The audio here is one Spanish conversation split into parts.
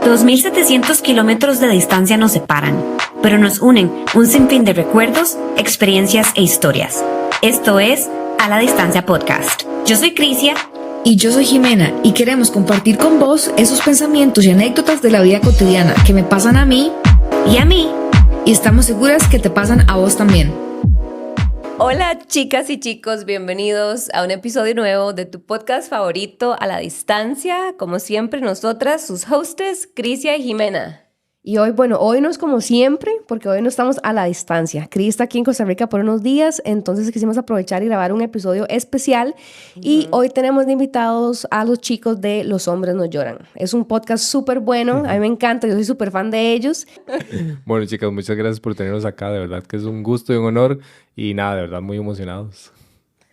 2.700 kilómetros de distancia nos separan, pero nos unen un sinfín de recuerdos, experiencias e historias. Esto es A la Distancia Podcast. Yo soy Crisia. Y yo soy Jimena, y queremos compartir con vos esos pensamientos y anécdotas de la vida cotidiana que me pasan a mí y a mí, y estamos seguras que te pasan a vos también. Hola chicas y chicos, bienvenidos a un episodio nuevo de tu podcast favorito A la Distancia. Como siempre, nosotras, sus hostes, Crisia y Jimena. Y hoy no es como siempre, porque hoy no estamos a la distancia. Cris está aquí en Costa Rica por unos días, entonces quisimos aprovechar y grabar un episodio especial. Y hoy tenemos de invitados a los chicos de Los Hombres No Lloran. Es un podcast súper bueno, a mí me encanta, yo soy súper fan de ellos. Bueno, chicas, muchas gracias por tenernos acá, de verdad que es un gusto y un honor. Y nada, de verdad, muy emocionados.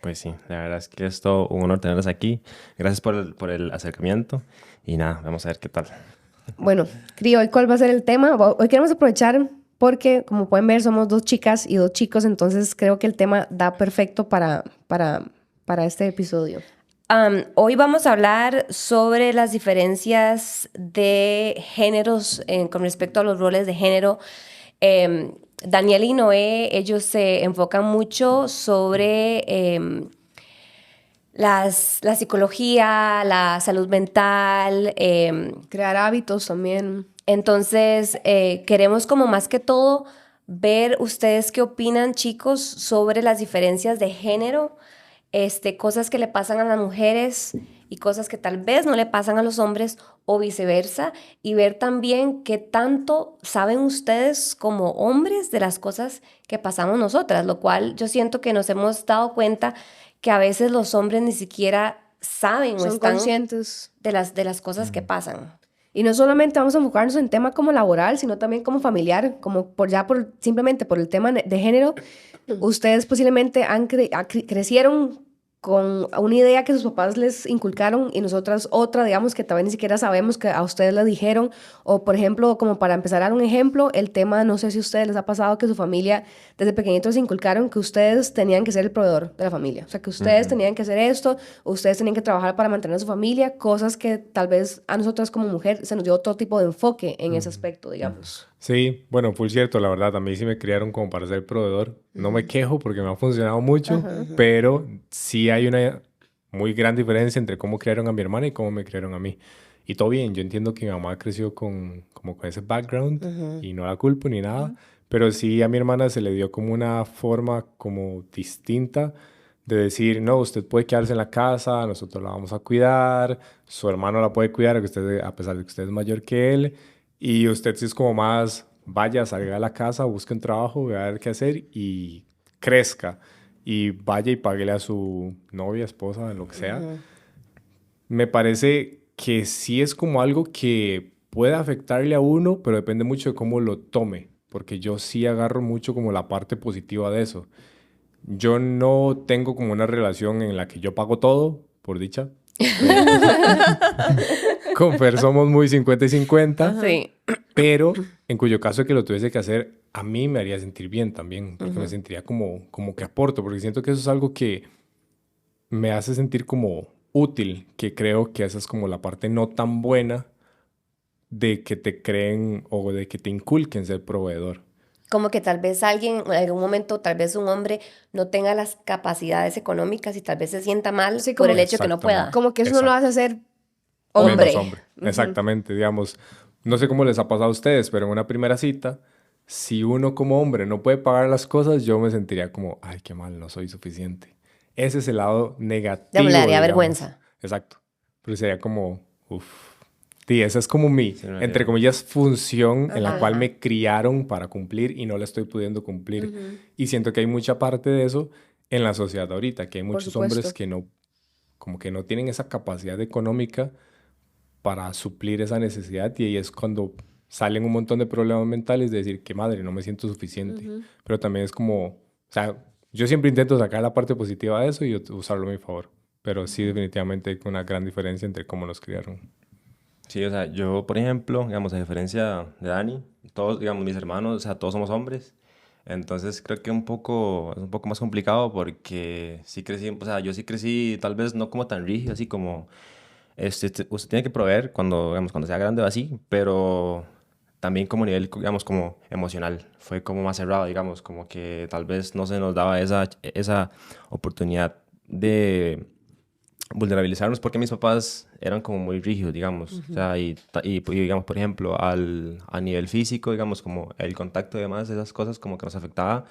Pues sí, la verdad es que es todo un honor tenerlos aquí. Gracias por el acercamiento. Y nada, vamos a ver qué tal. Bueno, Cris, ¿hoy cuál va a ser el tema? Hoy queremos aprovechar porque, como pueden ver, somos dos chicas y dos chicos, entonces creo que el tema da perfecto para este episodio. Hoy vamos a hablar sobre las diferencias de géneros con respecto a los roles de género. Daniel y Noé, ellos se enfocan mucho sobre la psicología, la salud mental. Crear hábitos también. Entonces, queremos como más que todo ver ustedes qué opinan, chicos, sobre las diferencias de género, cosas que le pasan a las mujeres y cosas que tal vez no le pasan a los hombres o viceversa, y ver también qué tanto saben ustedes como hombres de las cosas que pasamos nosotras, lo cual yo siento que nos hemos dado cuenta que a veces los hombres ni siquiera saben o están conscientes de las cosas que pasan. Y no solamente vamos a enfocarnos en tema como laboral, sino también como familiar, como simplemente por el tema de género. Ustedes posiblemente crecieron con una idea que sus papás les inculcaron y nosotras otra, digamos, que también ni siquiera sabemos que a ustedes les dijeron. O, por ejemplo, como para empezar a dar un ejemplo, el tema, no sé si a ustedes les ha pasado que su familia desde pequeñitos inculcaron que ustedes tenían que ser el proveedor de la familia. O sea, que ustedes tenían que hacer esto, ustedes tenían que trabajar para mantener a su familia, cosas que tal vez a nosotras como mujer se nos dio otro tipo de enfoque en ese aspecto, digamos. Sí, bueno, full cierto, la verdad, a mí sí me criaron como para ser proveedor. No me quejo porque me ha funcionado mucho, pero sí hay una muy gran diferencia entre cómo criaron a mi hermana y cómo me criaron a mí. Y todo bien, yo entiendo que mi mamá creció con ese background y no la culpo ni nada, pero sí a mi hermana se le dio como una forma como distinta de decir, no, usted puede quedarse en la casa, nosotros la vamos a cuidar, su hermano la puede cuidar, a pesar de que usted es mayor que él. Y usted sí es como más, vaya, salga de la casa, busque un trabajo, vea a ver qué hacer y crezca. Y vaya y páguele a su novia, esposa, lo que sea. Me parece que sí es como algo que puede afectarle a uno, pero depende mucho de cómo lo tome. Porque yo sí agarro mucho como la parte positiva de eso. Yo no tengo como una relación en la que yo pago todo, por dicha. Con Fer somos muy 50 y 50, Sí. pero en cuyo caso que lo tuviese que hacer, a mí me haría sentir bien también, porque me sentiría como que aporto, porque siento que eso es algo que me hace sentir como útil, que creo que esa es como la parte no tan buena de que te creen o de que te inculquen ser proveedor. Como que tal vez alguien, en algún momento, tal vez un hombre no tenga las capacidades económicas y tal vez se sienta mal por el hecho que no pueda. Como que eso no lo hace ser Hombre. Menos hombre. Exactamente, digamos. No sé cómo les ha pasado a ustedes, pero en una primera cita, si uno como hombre no puede pagar las cosas, yo me sentiría como, ay, qué mal, no soy suficiente. Ese es el lado negativo. Ya me daría digamos. vergüenza. Exacto. Pero sería como, uff. Sí, esa es como mi, Sí, no, entre comillas, función en la cual me criaron para cumplir y no la estoy pudiendo cumplir. Y siento que hay mucha parte de eso en la sociedad ahorita, que hay muchos hombres que no, como que no tienen esa capacidad económica para suplir esa necesidad, y ahí es cuando salen un montón de problemas mentales de decir que madre, no me siento suficiente. Pero también es como, o sea, yo siempre intento sacar la parte positiva de eso y usarlo a mi favor. Pero sí, definitivamente hay una gran diferencia entre cómo nos criaron. Sí, o sea, yo, por ejemplo, digamos, a diferencia de Dani, todos, digamos, mis hermanos, o sea, todos somos hombres. Entonces creo que es un poco más complicado porque sí crecí, o sea, yo sí crecí tal vez no como tan rígido, así como usted tiene que proveer cuando, digamos, cuando sea grande o así, pero también como nivel, digamos, como emocional. Fue como más cerrado, digamos, como que tal vez no se nos daba esa oportunidad de vulnerabilizarnos porque mis papás eran como muy rígidos, digamos. O sea, digamos, por ejemplo, a nivel físico, digamos, como el contacto y demás, esas cosas como que nos afectaba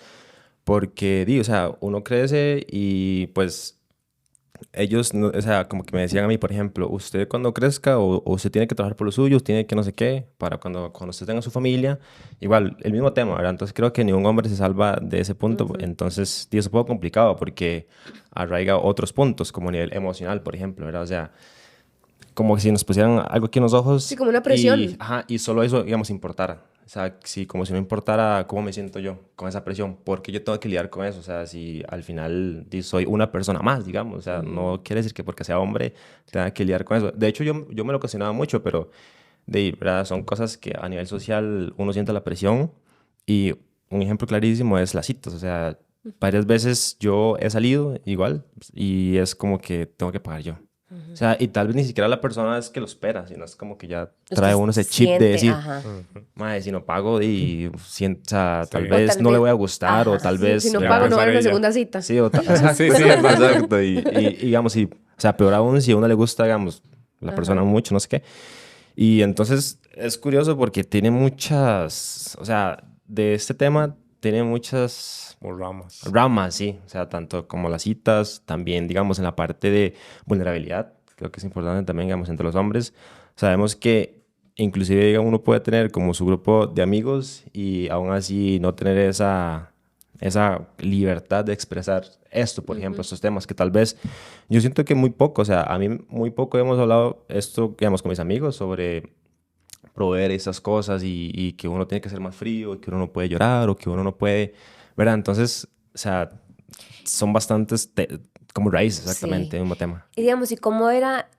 porque, o sea, uno crece y pues ellos, o sea, como que me decían a mí, por ejemplo, usted cuando crezca o usted tiene que trabajar por lo suyo, tiene que no sé qué, para cuando usted tenga su familia, igual, el mismo tema, ¿verdad? Entonces creo que ningún hombre se salva de ese punto. Entonces, es un poco complicado porque arraiga otros puntos, como a nivel emocional, por ejemplo, ¿verdad? O sea, como si nos pusieran algo aquí en los ojos. Sí, como una presión. Y solo eso, digamos, importara. O sea, sí, como si no importara cómo me siento yo con esa presión, porque yo tengo que lidiar con eso. O sea, si al final soy una persona más, digamos. O sea, no quiere decir que porque sea hombre tenga que lidiar con eso. De hecho, yo me lo cuestionaba mucho, pero ¿verdad? Son cosas que a nivel social uno siente la presión. Y un ejemplo clarísimo es las citas. O sea, varias veces yo he salido igual y es como que tengo que pagar yo. O sea, y tal vez ni siquiera la persona es que lo espera, sino es como que ya trae uno ese chip de decir, madre, si no pago, o sea, tal vez no le voy a gustar, o tal vez... Si no pago, no va a haber una segunda cita. Sí, o tal sí, exacto. Y digamos, o sea, peor aún, si a uno le gusta, digamos, la persona mucho, no sé qué. Y entonces es curioso porque tiene muchas, o sea, de este tema tiene muchas... Ramas, sí. O sea, tanto como las citas, también, digamos, en la parte de vulnerabilidad, creo que es importante también, digamos, entre los hombres. Sabemos que inclusive, digamos, uno puede tener como su grupo de amigos y aún así no tener esa libertad de expresar esto, por ejemplo, estos temas que tal vez yo siento que muy poco, o sea, a mí muy poco hemos hablado esto, digamos, con mis amigos sobre proveer esas cosas y que uno tiene que ser más frío, que uno no puede llorar o que uno no puede, ¿verdad? Entonces, o sea, son bastantes como raíces exactamente del mismo tema. Y digamos, ¿y cómo era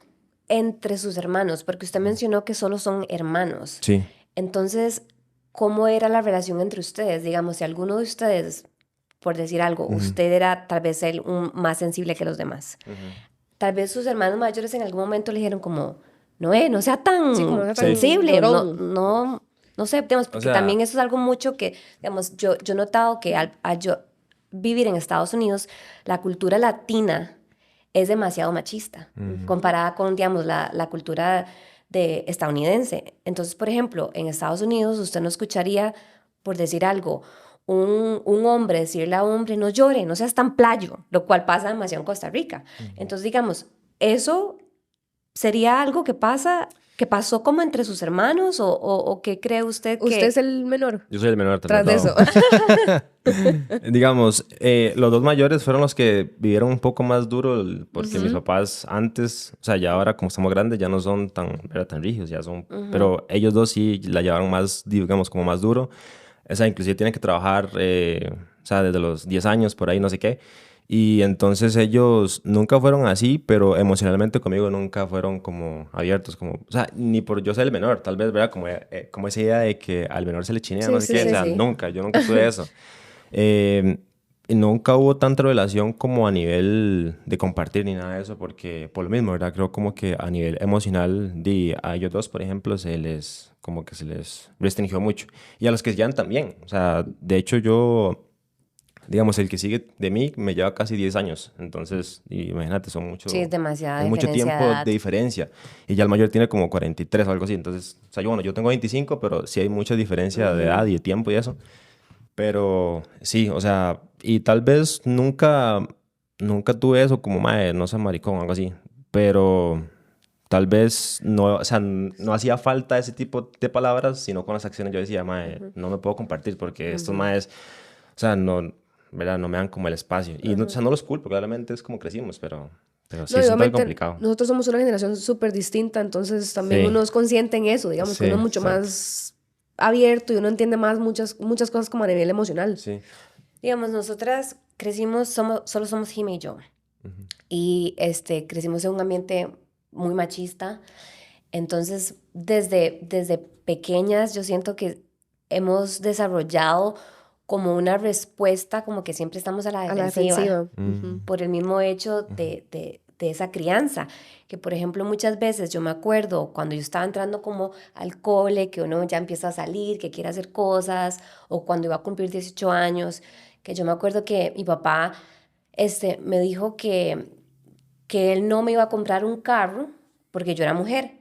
entre sus hermanos? Porque usted mencionó que solo son hermanos. Sí. Entonces, ¿cómo era la relación entre ustedes? Digamos, si alguno de ustedes, por decir algo, usted era tal vez más sensible que los demás. Tal vez sus hermanos mayores en algún momento le dijeron como, no sea tan sensible, no sé, digamos, porque también eso es algo mucho que, digamos, yo he notado que al yo vivir en Estados Unidos, la cultura latina es demasiado machista, comparada con, digamos, la cultura estadounidense. Entonces, por ejemplo, en Estados Unidos usted no escucharía, por decir algo, un hombre decirle a un hombre, no llore, no seas tan playo, lo cual pasa demasiado en Costa Rica. Entonces, digamos, eso sería algo que pasó como entre sus hermanos o ¿qué cree usted que...? ¿Usted es el menor? Yo soy el menor. Tras de eso. Digamos, los dos mayores fueron los que vivieron un poco más duro porque mis papás antes, o sea, ya ahora como estamos grandes ya no son tan rígidos, ya son, pero ellos dos sí la llevaron más, digamos, como más duro. O sea, inclusive tienen que trabajar, o sea, desde los 10 años por ahí, no sé qué. Y entonces ellos nunca fueron así, pero emocionalmente conmigo nunca fueron como abiertos, como, o sea, ni por yo ser el menor, tal vez, ¿verdad? Como esa idea de que al menor se le chinea, no sé qué, o sea, yo nunca tuve eso. Nunca hubo tanta relación como a nivel de compartir ni nada de eso, porque por lo mismo, ¿verdad? Creo como que a nivel emocional a ellos dos, por ejemplo, como que se les restringió mucho. Y a los que llegan también, o sea, de hecho digamos, el que sigue de mí me lleva casi 10 años. Entonces, imagínate, son mucho... Sí, es demasiada hay mucho tiempo de diferencia. Y ya el mayor tiene como 43 o algo así. Entonces, o sea, yo tengo 25, pero sí hay mucha diferencia de edad y de tiempo y eso. Pero sí, o sea, y tal vez nunca tuve eso como, madre, no sea maricón o algo así. Pero tal vez no, o sea, no hacía falta ese tipo de palabras, sino con las acciones yo decía, madre, no me puedo compartir porque estos madres, o sea, ¿verdad? No me dan como el espacio. Y o sea, no los culpo, claramente es como crecimos, pero sí es un poco complicado. Nosotros somos una generación súper distinta, entonces también uno es consciente en eso, digamos, que uno es mucho más abierto y uno entiende más muchas cosas como a nivel emocional. Sí. Digamos, nosotras crecimos, solo somos Jime y yo. Y crecimos en un ambiente muy machista. Entonces, desde pequeñas yo siento que hemos desarrollado como una respuesta, como que siempre estamos a la defensiva. Por el mismo hecho de de esa crianza. Que, por ejemplo, muchas veces yo me acuerdo cuando yo estaba entrando como al cole, que uno ya empieza a salir, que quiere hacer cosas, o cuando iba a cumplir 18 años, que yo me acuerdo que mi papá me dijo que él no me iba a comprar un carro porque yo era mujer,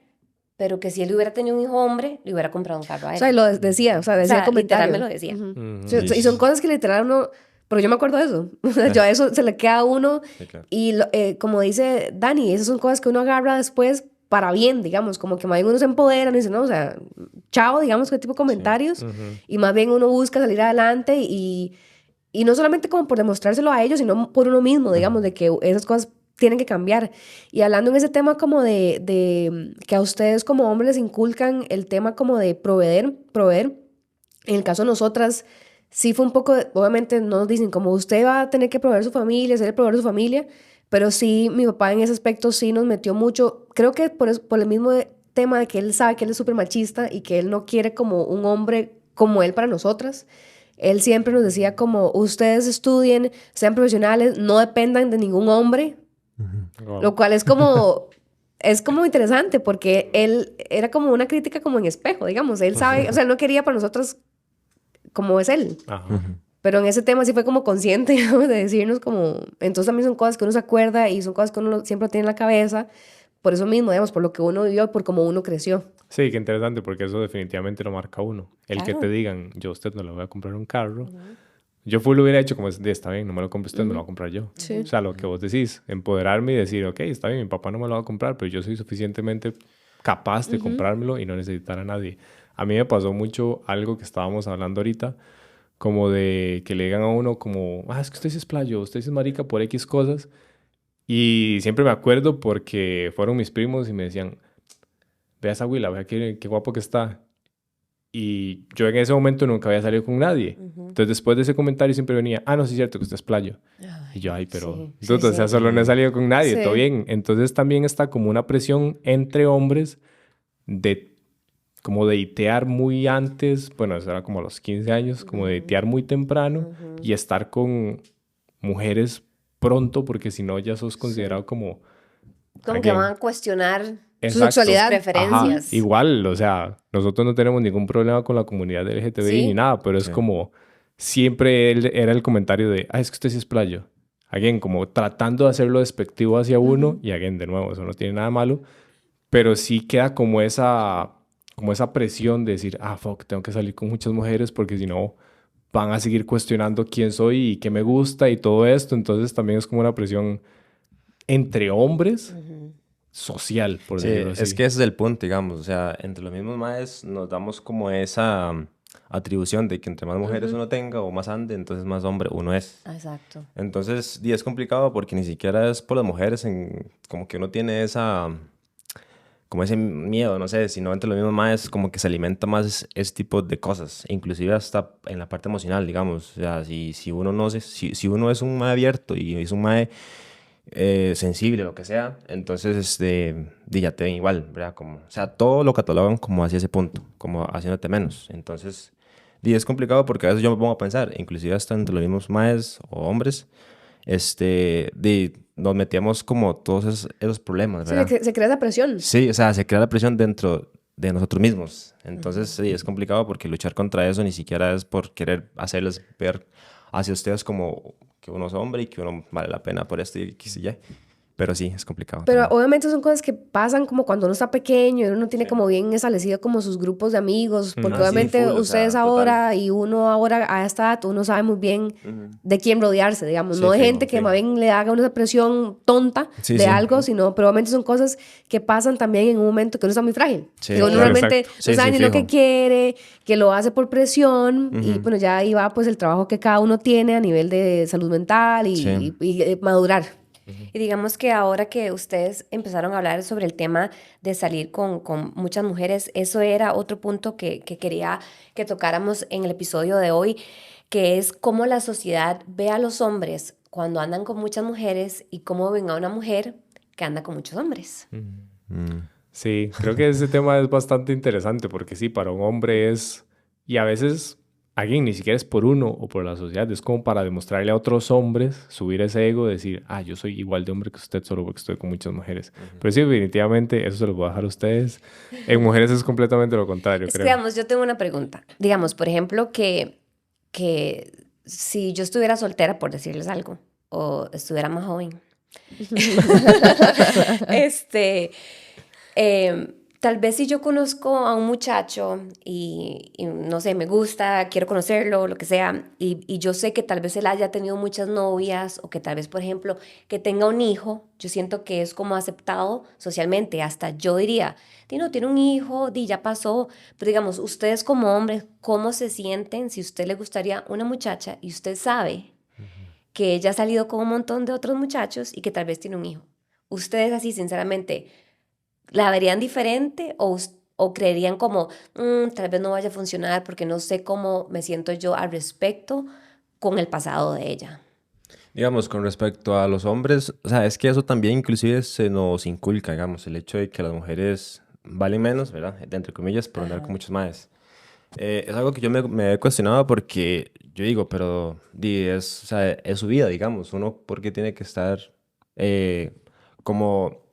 pero que si él hubiera tenido un hijo hombre, le hubiera comprado un carro a él. O sea, y lo decía, decía literal comentarios. me lo decía. Y son cosas que literal uno... Pero yo me acuerdo de eso. Yo a eso se le queda a uno. Sí, claro. Y como dice Dani, esas son cosas que uno agarra después para bien, digamos. Como que más bien uno se empodera y dice, no, o sea, chao, digamos, qué tipo de comentarios. Y más bien uno busca salir adelante y no solamente como por demostrárselo a ellos, sino por uno mismo, digamos, de que esas cosas tienen que cambiar. Y hablando en ese tema como de que a ustedes como hombres les inculcan el tema como de proveer. En el caso de nosotras, sí fue un poco, obviamente no nos dicen como usted va a tener que proveer su familia, ser el proveedor de su familia, pero sí, mi papá en ese aspecto sí nos metió mucho, creo que por el mismo tema de que él sabe que él es súper machista y que él no quiere como un hombre como él para nosotras. Él siempre nos decía como, ustedes estudien, sean profesionales, no dependan de ningún hombre, lo cual es como interesante porque él era como una crítica como en espejo, digamos, él sabe, o sea, él no quería para nosotros como es él. Ajá. Pero en ese tema sí fue como consciente, digamos, de decirnos como... Entonces también son cosas que uno se acuerda y son cosas que uno siempre tiene en la cabeza. Por eso mismo, digamos, por lo que uno vivió, por cómo uno creció. Sí, qué interesante, porque eso definitivamente lo marca a uno. El que te digan, yo a usted no le voy a comprar un carro. Yo lo hubiera hecho como, está bien, no me lo compre usted, me lo voy a comprar yo. Sí. O sea, lo que vos decís, empoderarme y decir, ok, está bien, mi papá no me lo va a comprar, pero yo soy suficientemente capaz de comprármelo y no necesitar a nadie. A mí me pasó mucho algo que estábamos hablando ahorita, como de que le digan a uno como, es que usted sí es playo, usted sí es marica por X cosas. Y siempre me acuerdo porque fueron mis primos y me decían, ve a esa Willa, vea qué guapo que está. Y yo en ese momento nunca había salido con nadie. Entonces después de ese comentario siempre venía, no, sí es cierto que usted es playo. Y yo, pero, sí, o sea, solo no he salido con nadie, Sí. todo bien. Entonces también está como una presión entre hombres de como datear muy antes, bueno, eso era como a los 15 años, como datear muy temprano y estar con mujeres pronto, porque si no ya sos considerado como... Como que van a cuestionar Su Exacto. sexualidad. preferencias. Ajá. Igual, o sea, nosotros no tenemos ningún problema con la comunidad LGTBI Sí. ni nada, pero es como siempre era el comentario de, es que usted sí es playo. Again, como tratando de hacerlo despectivo hacia uno, y again, de nuevo, eso no tiene nada malo, pero sí queda como esa presión de decir, fuck, tengo que salir con muchas mujeres porque si no van a seguir cuestionando quién soy y qué me gusta y todo esto. Entonces también es como una presión entre hombres social, por Sí, decirlo así. es que ese es el punto, digamos. O sea, entre los mismos maes nos damos como esa atribución de que entre más mujeres uno tenga o más ande, entonces más hombre uno es. Exacto. Entonces, es complicado porque ni siquiera es por las mujeres, como que uno tiene como ese miedo, no sé, sino entre los mismos maes como que se alimenta más ese tipo de cosas, inclusive hasta en la parte emocional, digamos. O sea, si uno no si uno es un mae abierto y es un mae sensible, lo que sea, entonces ya te ven igual, ¿verdad? Como, o sea, todo lo catalogan como hacia ese punto, como haciéndote menos. Entonces, es complicado porque a veces yo me pongo a pensar, inclusive hasta entre los mismos maes o hombres, nos metíamos como todos esos problemas, Sí, ¿verdad? se crea esa presión. Sí, o sea, se crea la presión dentro de nosotros mismos. Entonces, sí, es complicado porque luchar contra eso ni siquiera es por querer hacerles ver hacia ustedes como que uno es hombre y que uno vale la pena por esto y X y Y. Pero sí, es complicado. Pero también. obviamente son cosas que pasan como cuando uno está pequeño y uno tiene como bien establecido como sus grupos de amigos, porque Ah, sí, obviamente full, o ustedes sea, ahora y uno ahora a esta edad, uno sabe muy bien de quién rodearse, digamos, Sí, no de fijo, gente que fijo. más bien le haga una presión tonta Sí, de sí. algo, sino probablemente son cosas que pasan también en un momento que uno está muy frágil, Sí, que uno claro. realmente Exacto. Sí, no sabe sí, ni lo que fijo. quiere, que lo hace por presión y bueno, ya ahí va pues el trabajo que cada uno tiene a nivel de salud mental y, Sí. y madurar. Y digamos que ahora que ustedes empezaron a hablar sobre el tema de salir con muchas mujeres, eso era otro punto que quería que tocáramos en el episodio de hoy, que es cómo la sociedad ve a los hombres cuando andan con muchas mujeres y cómo ven a una mujer que anda con muchos hombres. Sí, creo que ese tema es bastante interesante porque sí, para un hombre es... Y a veces alguien ni siquiera es por uno o por la sociedad, es como para demostrarle a otros hombres, subir ese ego, decir, yo soy igual de hombre que usted solo porque estoy con muchas mujeres. Pero sí, definitivamente, eso se lo voy a dejar a ustedes. En mujeres es completamente lo contrario, creo. Digamos, yo tengo una pregunta. Digamos, por ejemplo, que si yo estuviera soltera, por decirles algo, o estuviera más joven, tal vez si yo conozco a un muchacho y no sé, me gusta, quiero conocerlo, lo que sea, y yo sé que tal vez él haya tenido muchas novias o que tal vez, por ejemplo, que tenga un hijo, yo siento que es como aceptado socialmente. Hasta yo diría, no, tiene un hijo, ya pasó. Pero digamos, ustedes como hombres, ¿cómo se sienten si a usted le gustaría una muchacha y usted sabe que ella ha salido con un montón de otros muchachos y que tal vez tiene un hijo? ¿Ustedes así, sinceramente, la verían diferente o creerían como, tal vez no vaya a funcionar porque no sé cómo me siento yo al respecto con el pasado de ella? Digamos, con respecto a los hombres, o sea, es que eso también inclusive se nos inculca, digamos, el hecho de que las mujeres valen menos, ¿verdad? Entre comillas, por andar con muchos más. Es algo que yo me he cuestionado porque yo digo, pero o sea, es su vida, digamos. Uno, ¿por qué tiene que estar como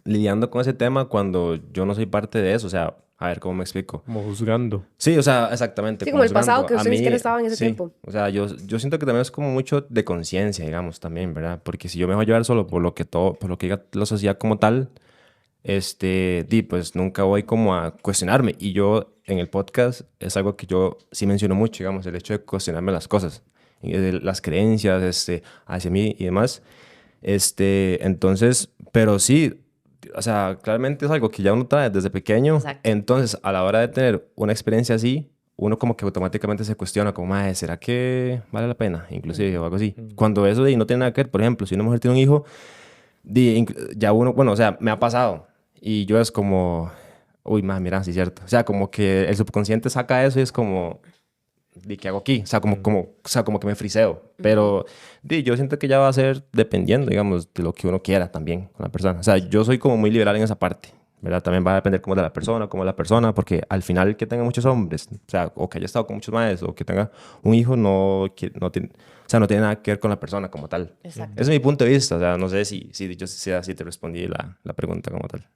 lidiando con ese tema cuando yo no soy parte de eso? O sea, a ver, ¿cómo me explico? Como juzgando. Sí, o sea, exactamente. Sí, como el pasado juzgando. que A usted ni mí, siquiera estaba en ese sí, tiempo. o sea, yo siento que también es como mucho de conciencia, digamos, también, ¿verdad? Porque si yo me voy a llevar solo por lo que diga la sociedad como tal, pues nunca voy como a cuestionarme. Y yo en el podcast es algo que yo sí menciono mucho, digamos, el hecho de cuestionarme las cosas, las creencias, hacia mí y demás. Entonces, pero sí, o sea, claramente es algo que ya uno trae desde pequeño. Exacto. Entonces, a la hora de tener una experiencia así, uno como que automáticamente se cuestiona como, ¿será que vale la pena? Inclusive, o algo así. Cuando eso no tiene nada que ver, por ejemplo, si una mujer tiene un hijo, ya uno, bueno, o sea, me ha pasado. Y yo es como, uy, mira, sí es cierto. O sea, como que el subconsciente saca eso y es como, ¿qué hago aquí? O sea, como que me friseo. Pero yo siento que ya va a ser dependiendo, digamos, de lo que uno quiera también con la persona. O sea, yo soy como muy liberal en esa parte, ¿verdad? También va a depender como de la persona, como de la persona, porque al final que tenga muchos hombres, o sea, o que haya estado con muchos más, o que tenga un hijo, no tiene nada que ver con la persona como tal. Exacto. Ese es mi punto de vista. O sea, no sé si te respondí la pregunta como tal.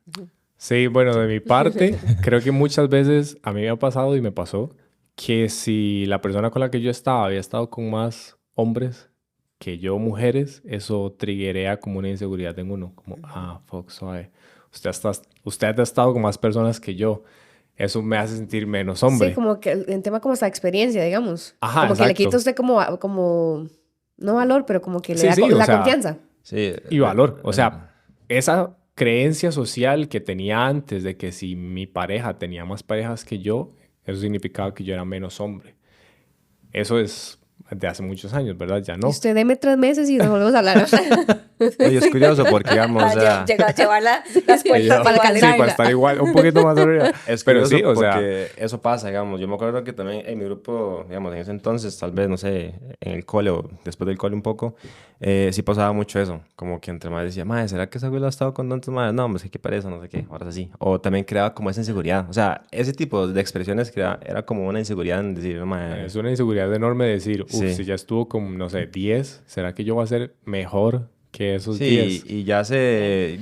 Sí, bueno, de mi parte, creo que muchas veces a mí me ha pasado y me pasó que si la persona con la que yo estaba había estado con más hombres que yo, mujeres, eso triggerea como una inseguridad en uno. Como, fuck, suave. Usted ha estado con más personas que yo. Eso me hace sentir menos hombre. Sí, como que en tema como esa experiencia, digamos. Ajá, como que le exacto. quita a usted como, no valor, pero como que le Sí, da sí, la o sea, confianza. Sí. Y valor. O sea, esa creencia social que tenía antes de que si mi pareja tenía más parejas que yo, eso significaba que yo era menos hombre. Eso es de hace muchos años, ¿verdad? Ya no. Y usted deme 3 meses y nos volvemos a hablar. Oye, es curioso porque, digamos, o sea, Llevar las cuentas para iguales. Sí, para estar igual, un poquito más arriba. es Pero curioso sí, o sea, porque eso pasa, digamos. Yo me acuerdo que también en mi grupo, digamos, en ese entonces, tal vez, no sé, en el cole o después del cole un poco, sí pasaba mucho eso. Como que entre más decía, ¿será que esa güey ha estado con tantos más? No, hombre, qué pereza, no sé qué, ahora es así. O también creaba como esa inseguridad. O sea, ese tipo de expresiones era como una inseguridad en decir, es una inseguridad enorme decir, Sí. si ya estuvo con, no sé, 10, ¿será que yo voy a ser mejor que esos sí, 10? y ya se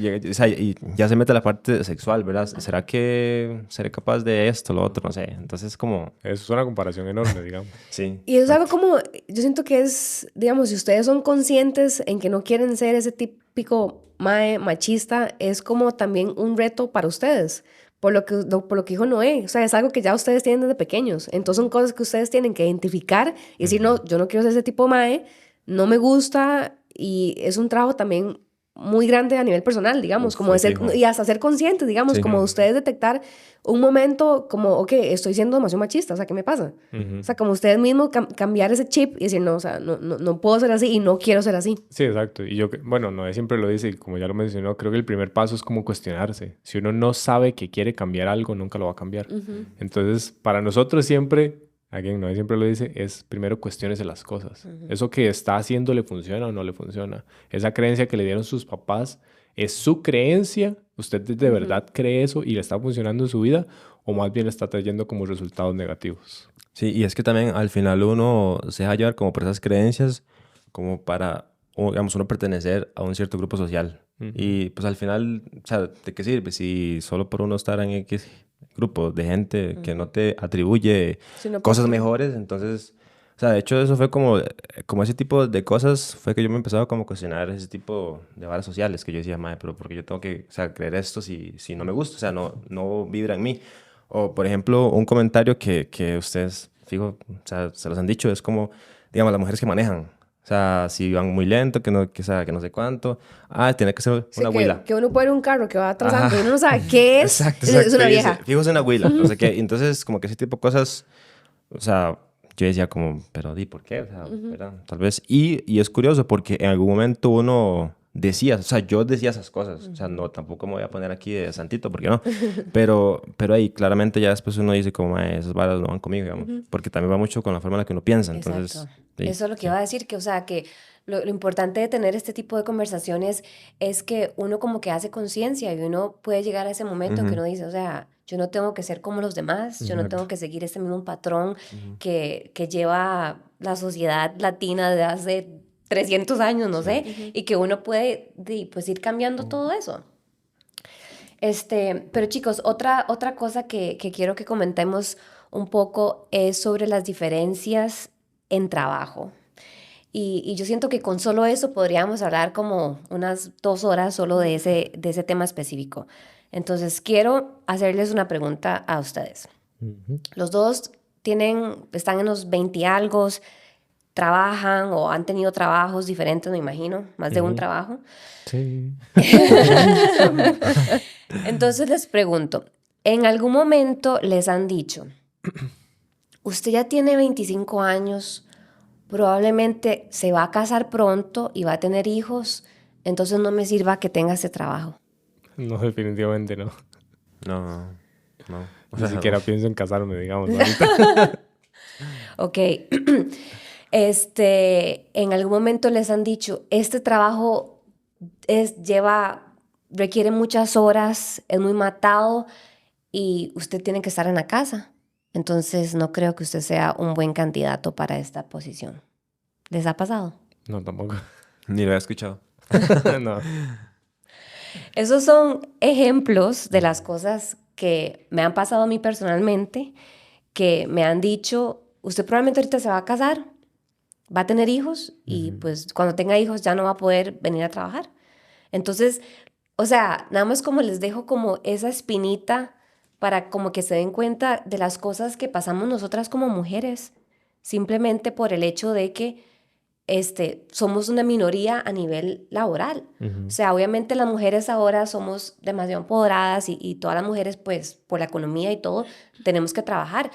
mete la parte sexual, ¿verdad? ¿Será que seré capaz de esto, lo otro? No sé. Entonces, como, Eso es una comparación enorme, digamos. sí. Y eso es algo como, yo siento que es, digamos, si ustedes son conscientes en que no quieren ser ese típico mae machista, es como también un reto para ustedes. Por lo que dijo Noé, o sea, es algo que ya ustedes tienen desde pequeños. Entonces son cosas que ustedes tienen que identificar y decir, no, yo no quiero ser ese tipo de mae, no me gusta, y es un trabajo también muy grande a nivel personal, digamos, como de ser, fijo. y hasta ser conscientes, digamos, Sí. como ustedes detectar un momento como, ok, estoy siendo demasiado machista, o sea, ¿qué me pasa? O sea, como ustedes mismos cambiar ese chip y decir, no, o sea, no puedo ser así y no quiero ser así. Sí, exacto. Y yo, bueno, Noé siempre lo dice y como ya lo mencionó, creo que el primer paso es como cuestionarse. Si uno no sabe que quiere cambiar algo, nunca lo va a cambiar. Entonces, para nosotros siempre, alguien Noé siempre lo dice, es primero cuestiónese las cosas. ¿Eso que está haciendo le funciona o no le funciona? Esa creencia que le dieron sus papás ¿Es su creencia? ¿Usted de verdad cree eso y le está funcionando en su vida? ¿O más bien le está trayendo como resultados negativos? Sí, y es que también al final uno se deja llevar como por esas creencias, como para, digamos, uno pertenecer a un cierto grupo social. Y pues al final, o sea, ¿de qué sirve si solo por uno estar en X grupo de gente que no te atribuye Sino cosas porque- mejores? Entonces, o sea, de hecho eso fue como ese tipo de cosas, fue que yo me empezaba como a cuestionar ese tipo de varas sociales, que yo decía, madre, pero ¿por qué yo tengo que, o sea, creer esto si no me gusta? O sea, no vibra en mí. O, por ejemplo, un comentario que ustedes, fijo, o sea, se los han dicho, es como, digamos, las mujeres que manejan. O sea, si van muy lento, o sea, que no sé cuánto. Ah, tiene que ser Sí, una huila. que uno puede ir en un carro que va atrasando Ajá. y uno no sabe qué es. Exacto, Es exacto. una Y dice, vieja. fijo, es una huila, no sé qué. Entonces, como que ese tipo de cosas, o sea, yo decía como, pero di, ¿por qué? O sea, ¿verdad? Tal vez. Y es curioso porque en algún momento uno decía, o sea, yo decía esas cosas. O sea, no, tampoco me voy a poner aquí de santito, porque no. Pero ahí claramente ya después uno dice como, esas varas no van conmigo, digamos. Porque también va mucho con la forma en la que uno piensa. Entonces, Exacto. sí, Eso es lo que sí. iba a decir, que, o sea, que lo importante de tener este tipo de conversaciones es que uno como que hace conciencia y uno puede llegar a ese momento en que uno dice, o sea, yo no tengo que ser como los demás, yo no tengo que seguir este mismo patrón que lleva la sociedad latina de hace 300 años, no sé, y que uno puede pues ir cambiando todo eso. Pero chicos, otra cosa que quiero que comentemos un poco es sobre las diferencias en trabajo. Y yo siento que con solo eso podríamos hablar como unas 2 horas solo de ese tema específico. Entonces, quiero hacerles una pregunta a ustedes. Los dos están en los 20 y algo, trabajan o han tenido trabajos diferentes, me imagino, más de un trabajo. Sí. Entonces les pregunto, ¿en algún momento les han dicho, usted ya tiene 25 años, probablemente se va a casar pronto y va a tener hijos, entonces no me sirva que tenga ese trabajo? No, definitivamente no. No. O Ni sea, siquiera pienso en casarme, digamos, ahorita. Ok. En algún momento les han dicho, este trabajo requiere muchas horas, es muy matado y usted tiene que estar en la casa. Entonces no creo que usted sea un buen candidato para esta posición. ¿Les ha pasado? No, tampoco. ni lo había escuchado. No. Esos son ejemplos de las cosas que me han pasado a mí personalmente, que me han dicho, usted probablemente ahorita se va a casar, va a tener hijos y pues cuando tenga hijos ya no va a poder venir a trabajar. Entonces, o sea, nada más como les dejo como esa espinita para como que se den cuenta de las cosas que pasamos nosotras como mujeres, simplemente por el hecho de que somos una minoría a nivel laboral. O sea, obviamente las mujeres ahora somos demasiado empoderadas y todas las mujeres, pues, por la economía y todo, tenemos que trabajar.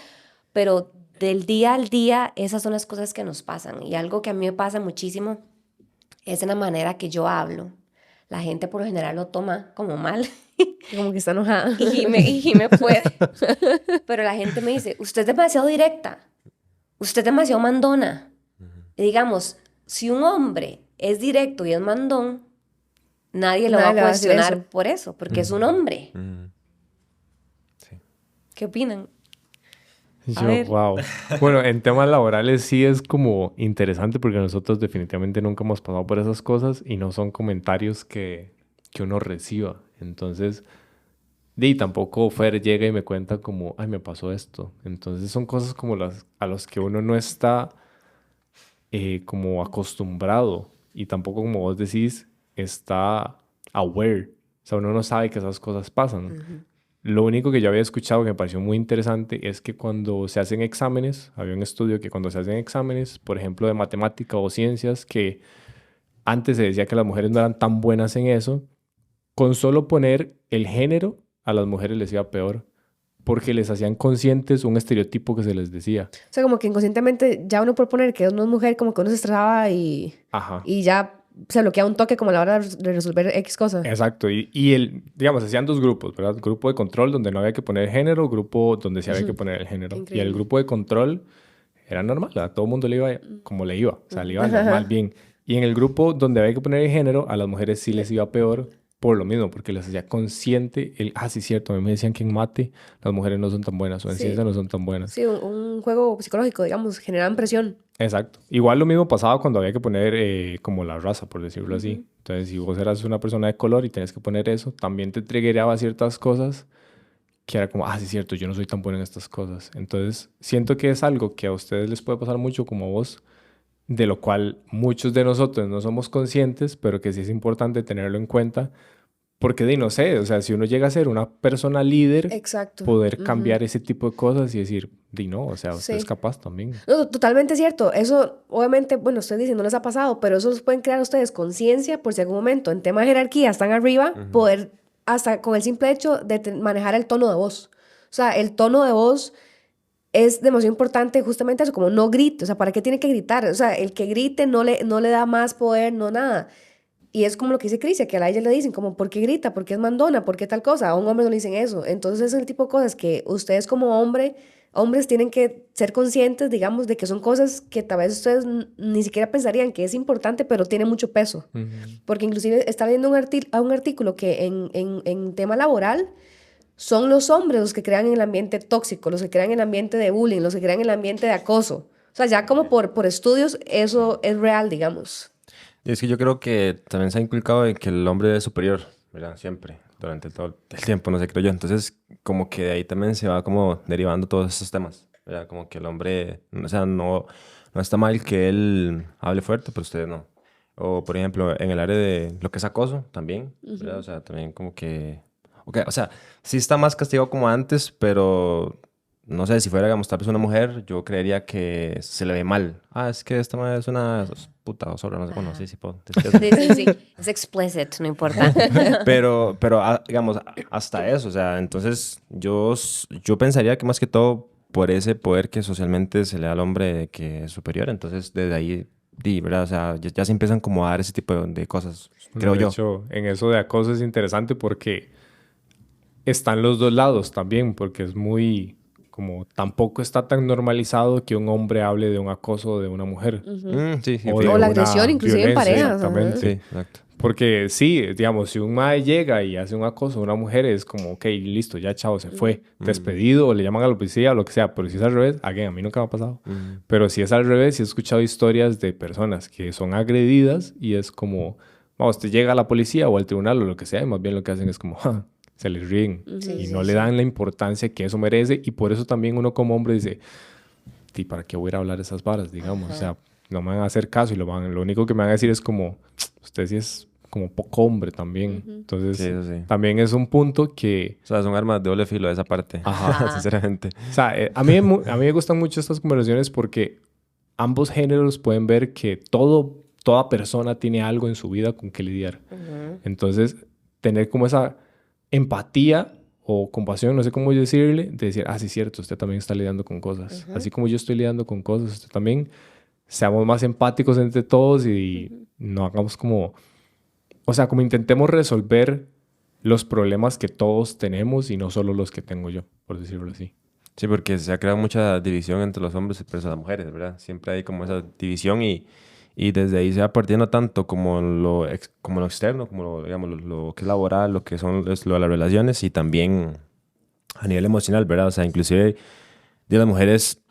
Pero del día al día, esas son las cosas que nos pasan. Y algo que a mí me pasa muchísimo es en la manera que yo hablo. La gente por lo general lo toma como mal Como que está enojada. y me puede. Pero la gente me dice, usted es demasiado directa, usted es demasiado mandona. Y digamos, si un hombre es directo y es mandón, nadie lo va Nadie le a va a decir cuestionar eso. por eso, porque es un hombre. Sí. ¿Qué opinan? A Yo, ver. wow. Bueno, en temas laborales sí es como interesante porque nosotros definitivamente nunca hemos pasado por esas cosas y no son comentarios que uno reciba. Entonces, tampoco Fer llega y me cuenta como, ay, me pasó esto. Entonces son cosas como a las que uno no está como acostumbrado y tampoco, como vos decís, está aware. O sea, uno no sabe que esas cosas pasan. Lo único que yo había escuchado que me pareció muy interesante es que cuando se hacen exámenes, había un estudio que cuando se hacen exámenes, por ejemplo, de matemática o ciencias, que antes se decía que las mujeres no eran tan buenas en eso, con solo poner el género a las mujeres les iba peor, porque les hacían conscientes un estereotipo que se les decía. O sea, como que inconscientemente ya uno por poner que uno es mujer, como que uno se estresaba Ajá. y ya se bloquea un toque como a la hora de resolver X cosa. Exacto, digamos, hacían 2 grupos, ¿verdad? Grupo de control donde no había que poner género, grupo donde sí había que poner el género. Increíble. Y el grupo de control era normal, a todo el mundo le iba como le iba, o sea, le iba normal, bien. Y en el grupo donde había que poner el género, a las mujeres sí les iba peor por lo mismo, porque les hacía consciente sí, cierto, a mí me decían que en mate las mujeres no son tan buenas o en Sí. ciencia no son tan buenas. Sí, un juego psicológico, digamos, generan presión. Exacto. Igual lo mismo pasaba cuando había que poner como la raza, por decirlo así. Entonces, si vos eras una persona de color y tenías que poner eso, también te triggeraba ciertas cosas que era como, sí, cierto, yo no soy tan bueno en estas cosas. Entonces, siento que es algo que a ustedes les puede pasar mucho como a vos, de lo cual muchos de nosotros no somos conscientes, pero que sí es importante tenerlo en cuenta, porque no sé, o sea, si uno llega a ser una persona líder, Exacto. poder cambiar ese tipo de cosas y decir, no, o sea, usted Sí. es capaz también. No, totalmente cierto. Eso, obviamente, bueno, ustedes dicen, no les ha pasado, pero eso los pueden crear ustedes conciencia por si algún momento en tema de jerarquía están arriba, poder, hasta con el simple hecho de manejar el tono de voz. O sea, el tono de voz es demasiado importante justamente eso, como no grite. O sea, ¿para qué tiene que gritar? O sea, el que grite no le da más poder, no nada. Y es como lo que dice Crisia, que a ella le dicen como, ¿por qué grita? ¿Por qué es mandona? ¿Por qué tal cosa? A un hombre no le dicen eso. Entonces es el tipo de cosas que ustedes como hombres tienen que ser conscientes, digamos, de que son cosas que tal vez ustedes ni siquiera pensarían que es importante, pero tiene mucho peso. Porque inclusive está leyendo un artículo que en tema laboral son los hombres los que crean el ambiente tóxico, los que crean el ambiente de bullying, los que crean el ambiente de acoso. O sea, ya como por estudios eso es real, digamos. Y es que yo creo que también se ha inculcado de que el hombre es superior, ¿verdad? Siempre, durante todo el tiempo, no sé, creo yo. Entonces, como que de ahí también se va como derivando todos esos temas, ¿verdad? Como que el hombre, o sea, no está mal que él hable fuerte, pero ustedes no. O, por ejemplo, en el área de lo que es acoso, también, ¿verdad? O sea, también como que... Okay, o sea, sí está más castigado como antes, pero... No sé, si fuera, digamos, tal vez una mujer, yo creería que se le ve mal. Es que esta mujer es una puta o sobra, no sé. Bueno, sí, puedo decir eso. Sí. Es explicit, no importa. Pero digamos, hasta eso, o sea, entonces yo pensaría que más que todo por ese poder que socialmente se le da al hombre que es superior, entonces desde ahí, ¿verdad? O sea, ya se empiezan como a dar ese tipo de cosas, creo De yo. hecho, en eso de acoso es interesante porque están los dos lados también, porque es muy... como tampoco está tan normalizado que un hombre hable de un acoso de una mujer. Sí, O de O la una agresión, inclusive en violencia, parejas. exactamente. sí, exacto. Porque sí, digamos, si un mae llega y hace un acoso a una mujer, es como, ok, listo, ya chao, se fue, despedido, o le llaman a la policía o lo que sea. Pero si es al revés, a mí nunca me ha pasado. Pero si es al revés, sí he escuchado historias de personas que son agredidas y es como, vamos, te llega a la policía o al tribunal o lo que sea, y más bien lo que hacen es como, se les ríen y no le dan la importancia que eso merece. Y por eso también uno como hombre dice, ¿para qué voy a ir a hablar esas varas, digamos? O sea, no me van a hacer caso y lo único que me van a decir es como, usted sí es como poco hombre también. Entonces, Sí. también es un punto que... O sea, son armas de doble filo esa parte, sinceramente. O sea, a mí me gustan mucho estas conversaciones porque ambos géneros pueden ver que toda persona tiene algo en su vida con que lidiar. Entonces, tener como esa empatía o compasión, no sé cómo decirle, de decir, sí, cierto, usted también está lidiando con cosas. Así como yo estoy lidiando con cosas, usted también. Seamos más empáticos entre todos y no hagamos como... O sea, como intentemos resolver los problemas que todos tenemos y no solo los que tengo yo, por decirlo así. Sí, porque se ha creado mucha división entre los hombres y las mujeres, ¿verdad? Siempre hay como esa división y desde ahí se va partiendo tanto como lo externo, como digamos, lo que es laboral, lo que son lo de las relaciones y también a nivel emocional, ¿verdad? O sea, inclusive de las mujeres,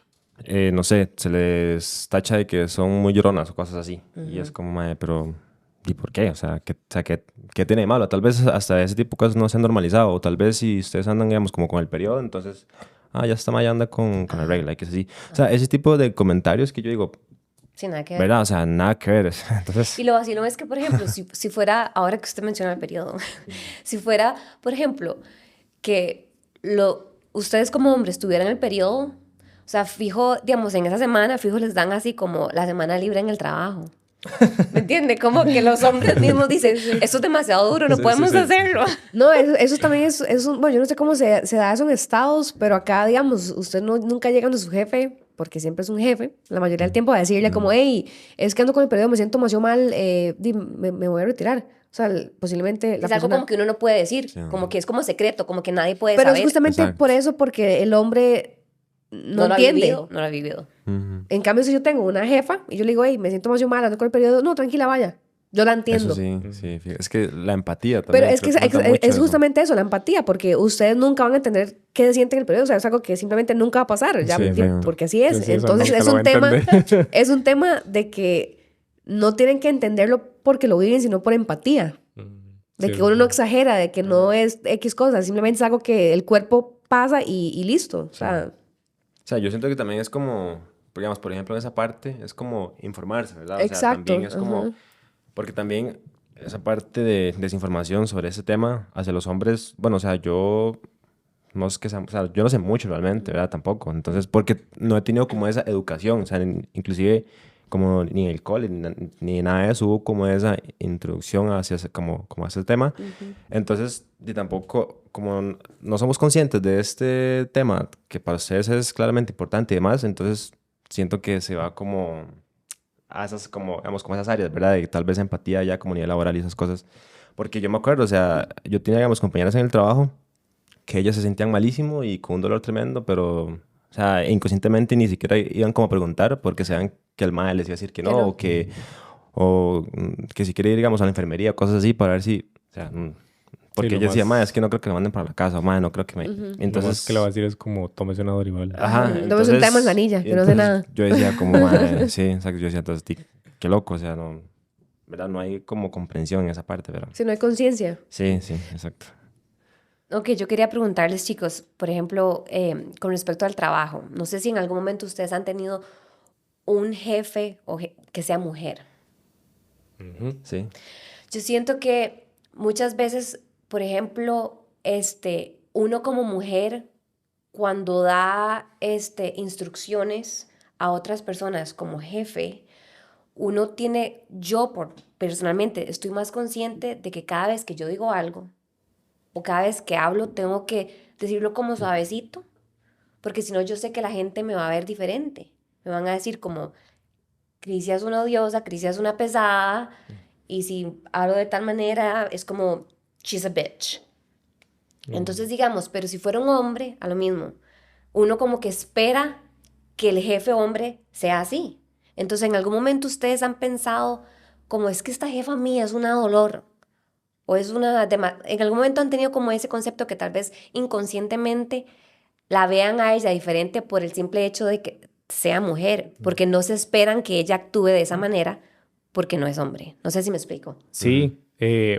no sé, se les tacha de que son muy lloronas o cosas así. Y es como, pero ¿y por qué? O sea, ¿qué tiene de malo? Tal vez hasta ese tipo de cosas no se han normalizado. O tal vez si ustedes andan, digamos, como con el periodo, entonces, ya está Maya anda con la regla, y que es así. O sea, ese tipo de comentarios que yo digo... Sin nada que ver. ¿Verdad? O sea, nada que ver. Entonces... Y lo vacilón es que, por ejemplo, si fuera, ahora que usted menciona el periodo, si fuera, por ejemplo, que ustedes como hombres tuvieran el periodo, o sea, fijo, digamos, en esa semana, fijo, les dan así como la semana libre en el trabajo. ¿Me entiende? Como que los hombres mismos dicen, eso es demasiado duro, no podemos hacerlo. No, eso también es bueno, yo no sé cómo se da eso en Estados, pero acá, digamos, usted nunca llega a su jefe, porque siempre es un jefe, la mayoría del tiempo a decirle como, hey, es que ando con el periodo, me siento demasiado mal, me voy a retirar. O sea, posiblemente... Es algo como que uno no puede decir, como que es como secreto, como que nadie puede pero saber. es justamente por eso, porque el hombre no entiende. No lo ha vivido. En cambio, si yo tengo una jefa y yo le digo, hey, me siento demasiado mal, ando con el periodo, no, tranquila, vaya. Yo la entiendo. Eso sí, sí. Es que la empatía también. Pero es que creo cuenta mucho es eso. justamente eso, la empatía, porque ustedes nunca van a entender qué se siente en el periodo. O sea, es algo que simplemente nunca va a pasar, ya, Sí, fijo. porque así es. Sí, sí, eso Entonces nunca es lo un va a tema, entender. es un tema de que no tienen que entenderlo porque lo viven, sino por empatía. De Sí, que uno no exagera, de que no es X cosas, simplemente es algo que el cuerpo pasa y listo. O sea, O sea, yo siento que también es como, digamos, por ejemplo, en esa parte, es como informarse, ¿verdad? O sea, exacto. también es como, Ajá. porque también esa parte de desinformación sobre ese tema hacia los hombres, bueno, o sea, yo no es que sea, o sea, yo no sé mucho realmente, ¿verdad? Tampoco. Entonces, porque no he tenido como esa educación, o sea, inclusive como ni en el cole, ni nada de eso hubo como esa introducción hacia como hacia el tema. Entonces, y tampoco, como no somos conscientes de este tema, que para ustedes es claramente importante y demás, entonces siento que se va como a esas, como, digamos, como esas áreas, ¿verdad? De tal vez empatía ya como nivel laboral y esas cosas. Porque yo me acuerdo, o sea, yo tenía, digamos, compañeras en el trabajo que ellas se sentían malísimo y con un dolor tremendo, pero, o sea, inconscientemente ni siquiera iban como a preguntar porque saben que el mae les iba a decir que no, o que si quiere ir, digamos, a la enfermería o cosas así para ver si, o sea, porque lo ella decía, más- mae, es que no creo que me manden para la casa, mae, no creo que me... Entonces, Entonces, que le va a decir es como, tómese una Dorival. ajá, Tómese un té de manzanilla, que no sé nada. Yo decía como, mae, sí, exacto, yo decía, entonces, qué loco, o sea, no, ¿verdad? No hay como comprensión en esa parte, ¿verdad? Si no hay conciencia. Sí, sí, exacto. Ok, yo quería preguntarles, chicos, por ejemplo, con respecto al trabajo. No sé si en algún momento ustedes han tenido un jefe que sea mujer. Sí. Yo siento que muchas veces, por ejemplo, uno como mujer, cuando da instrucciones a otras personas como jefe, uno tiene, personalmente, estoy más consciente de que cada vez que yo digo algo o cada vez que hablo, tengo que decirlo como suavecito, porque si no yo sé que la gente me va a ver diferente. Me van a decir como, Crisia es una odiosa, Crisia es una pesada, y si hablo de tal manera, es como, she's a bitch. Entonces, digamos, pero si fuera un hombre, a lo mismo. Uno como que espera que el jefe hombre sea así. Entonces, en algún momento ustedes han pensado, como es que esta jefa mía es una dolor, o es en algún momento han tenido como ese concepto que tal vez inconscientemente la vean a ella diferente por el simple hecho de que sea mujer, porque no se esperan que ella actúe de esa manera porque no es hombre. No sé si me explico. Sí,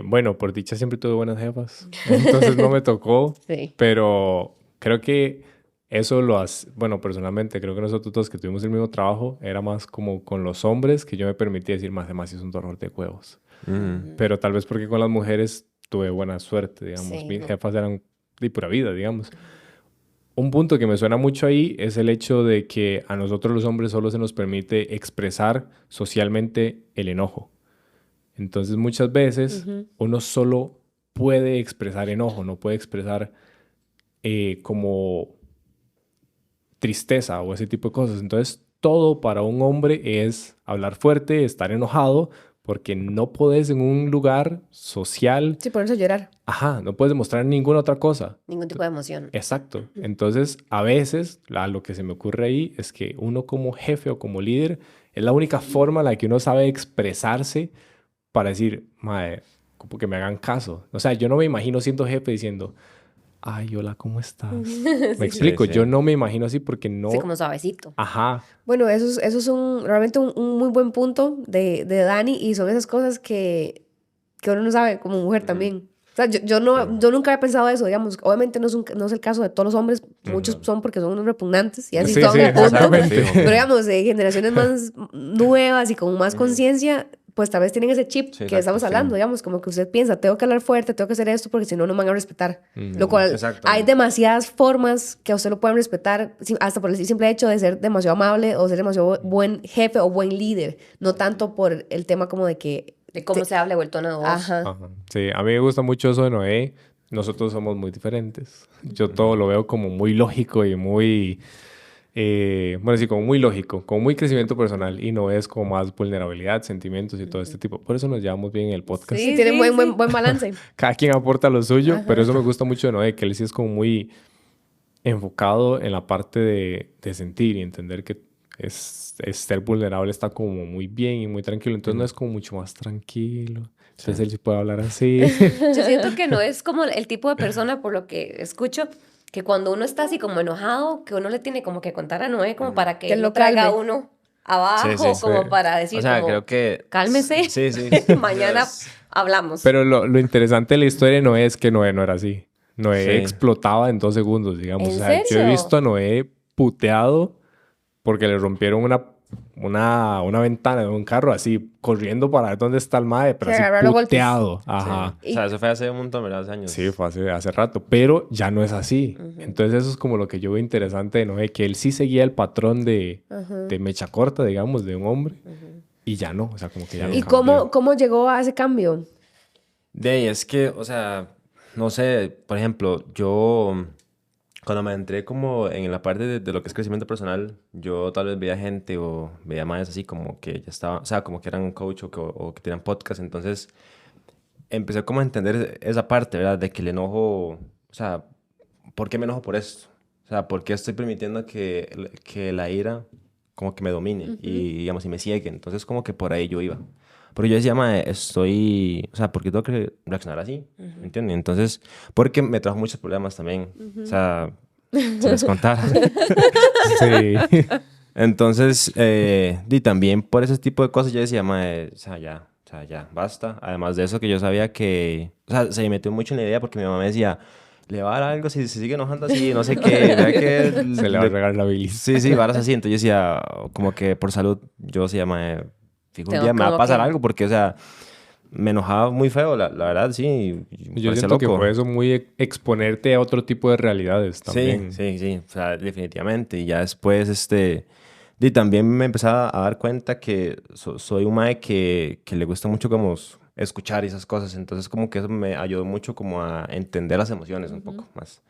bueno, por dicha siempre tuve buenas jefas, entonces no me tocó, Sí. pero creo que eso bueno, personalmente creo que nosotros dos que tuvimos el mismo trabajo era más como con los hombres que yo me permitía decir más de más si es un dolor de huevos, pero tal vez porque con las mujeres tuve buena suerte, digamos, Sí, mis no. jefas eran de pura vida, digamos. Un punto que me suena mucho ahí es el hecho de que a nosotros los hombres solo se nos permite expresar socialmente el enojo. Entonces muchas veces uno solo puede expresar enojo, no puede expresar como tristeza o ese tipo de cosas. Entonces todo para un hombre es hablar fuerte, estar enojado, porque no puedes en un lugar social, Sí, ponerse a llorar. no puedes demostrar ninguna otra cosa. Ningún tipo de emoción. Exacto. Entonces, a veces, lo que se me ocurre ahí es que uno como jefe o como líder es la única forma en la que uno sabe expresarse para decir, mae, como que me hagan caso. O sea, yo no me imagino siendo jefe diciendo, ay, hola, ¿cómo estás? Me explico, Sí, sí. yo no me imagino así porque no... Sí, como suavecito. Ajá, Bueno, eso es realmente un muy buen punto de Dani y son esas cosas que uno no sabe como mujer también. O sea, yo nunca había pensado eso, digamos. Obviamente no es el caso de todos los hombres, muchos son porque son unos repugnantes y así Sí, son, sí, punto. exactamente. Pero digamos, de generaciones más nuevas y con más conciencia, pues tal vez tienen ese chip Sí, que exacto, estamos hablando, sí. digamos, como que usted piensa, tengo que hablar fuerte, tengo que hacer esto porque si no, no me van a respetar. Lo cual, Exacto. hay demasiadas formas que a usted lo pueden respetar, hasta por el simple hecho de ser demasiado amable o ser demasiado buen jefe o buen líder, no tanto por el tema como de que... De cómo se habla o el tono de voz. Ajá. ajá. Sí, a mí me gusta mucho eso de Noé. Nosotros somos muy diferentes. Yo todo lo veo como muy lógico y muy... bueno, sí, como muy lógico, como muy crecimiento personal y no es como más vulnerabilidad, sentimientos y todo este tipo. Por eso nos llevamos bien en el podcast. Sí, tienen buen balance. Cada quien aporta lo suyo, pero eso me gusta mucho de Noé, que él sí es como muy enfocado en la parte de sentir y entender que ser vulnerable está como muy bien y muy tranquilo. Entonces no es como mucho más tranquilo. Entonces él sí puede hablar así. Yo siento que no es como el tipo de persona, por lo que escucho, que cuando uno está así como enojado, que uno le tiene como que contar a Noé como para que Que él lo lo traiga a calme. uno abajo, Sí, sí, como sí. para decir O sea, como, creo que... cálmese, Sí, sí. mañana hablamos. Pero lo interesante de la historia de Noé es que Noé no era así. Noé Sí. explotaba en 2 segundos, digamos. ¿En O sea, yo he serio? visto a Noé puteado porque le rompieron una ventana de un carro así, corriendo para ver dónde está el mae, pero Se así agarró a los golpes. puteado. Ajá. O sea, eso fue hace un montón, ¿verdad? Hace años. Sí, fue hace rato, pero ya no es así. Entonces eso es como lo que yo veo interesante de Noé, que él sí seguía el patrón de mecha corta, digamos, de un hombre, y ya no, o sea, como que ya ¿Y no cambió. cómo llegó a ese cambio? De ahí es que, o sea, no sé, por ejemplo, yo cuando me entré como en la parte de lo que es crecimiento personal, yo tal vez veía gente o veía más así como que ya estaba, o sea, como que eran coach o que tenían podcast, entonces empecé como a entender esa parte, ¿verdad? De que el enojo, o sea, ¿por qué me enojo por esto? O sea, ¿por qué estoy permitiendo que la ira como que me domine y, digamos, y me ciegue? Entonces, como que por ahí yo iba. Porque yo decía, mae, estoy... O sea, ¿por qué tengo que reaccionar así? ¿Me entiendes? Entonces, porque me trajo muchos problemas también. O sea, se les contara. Sí. Entonces, y también por ese tipo de cosas yo decía, mae, o sea, ya, basta. Además de eso que yo sabía que... O sea, se me metió mucho en la idea porque mi mamá me decía, le va a dar algo si se sigue enojando así, no sé qué, vea que... Se le va a regar la bilis. Sí, varas así. Entonces yo decía, como que por salud, yo se llama, fijo, un Tengo día me va a como pasar que- algo porque, o sea, me enojaba muy feo, la verdad, sí. Y me Yo parecía siento que loco. fue eso muy exponerte a otro tipo de realidades Sí, también. sí, o sea, definitivamente. Y ya después, y también me empezaba a dar cuenta que soy un mae que le gusta mucho como escuchar esas cosas. Entonces, como que eso me ayudó mucho como a entender las emociones un poco más.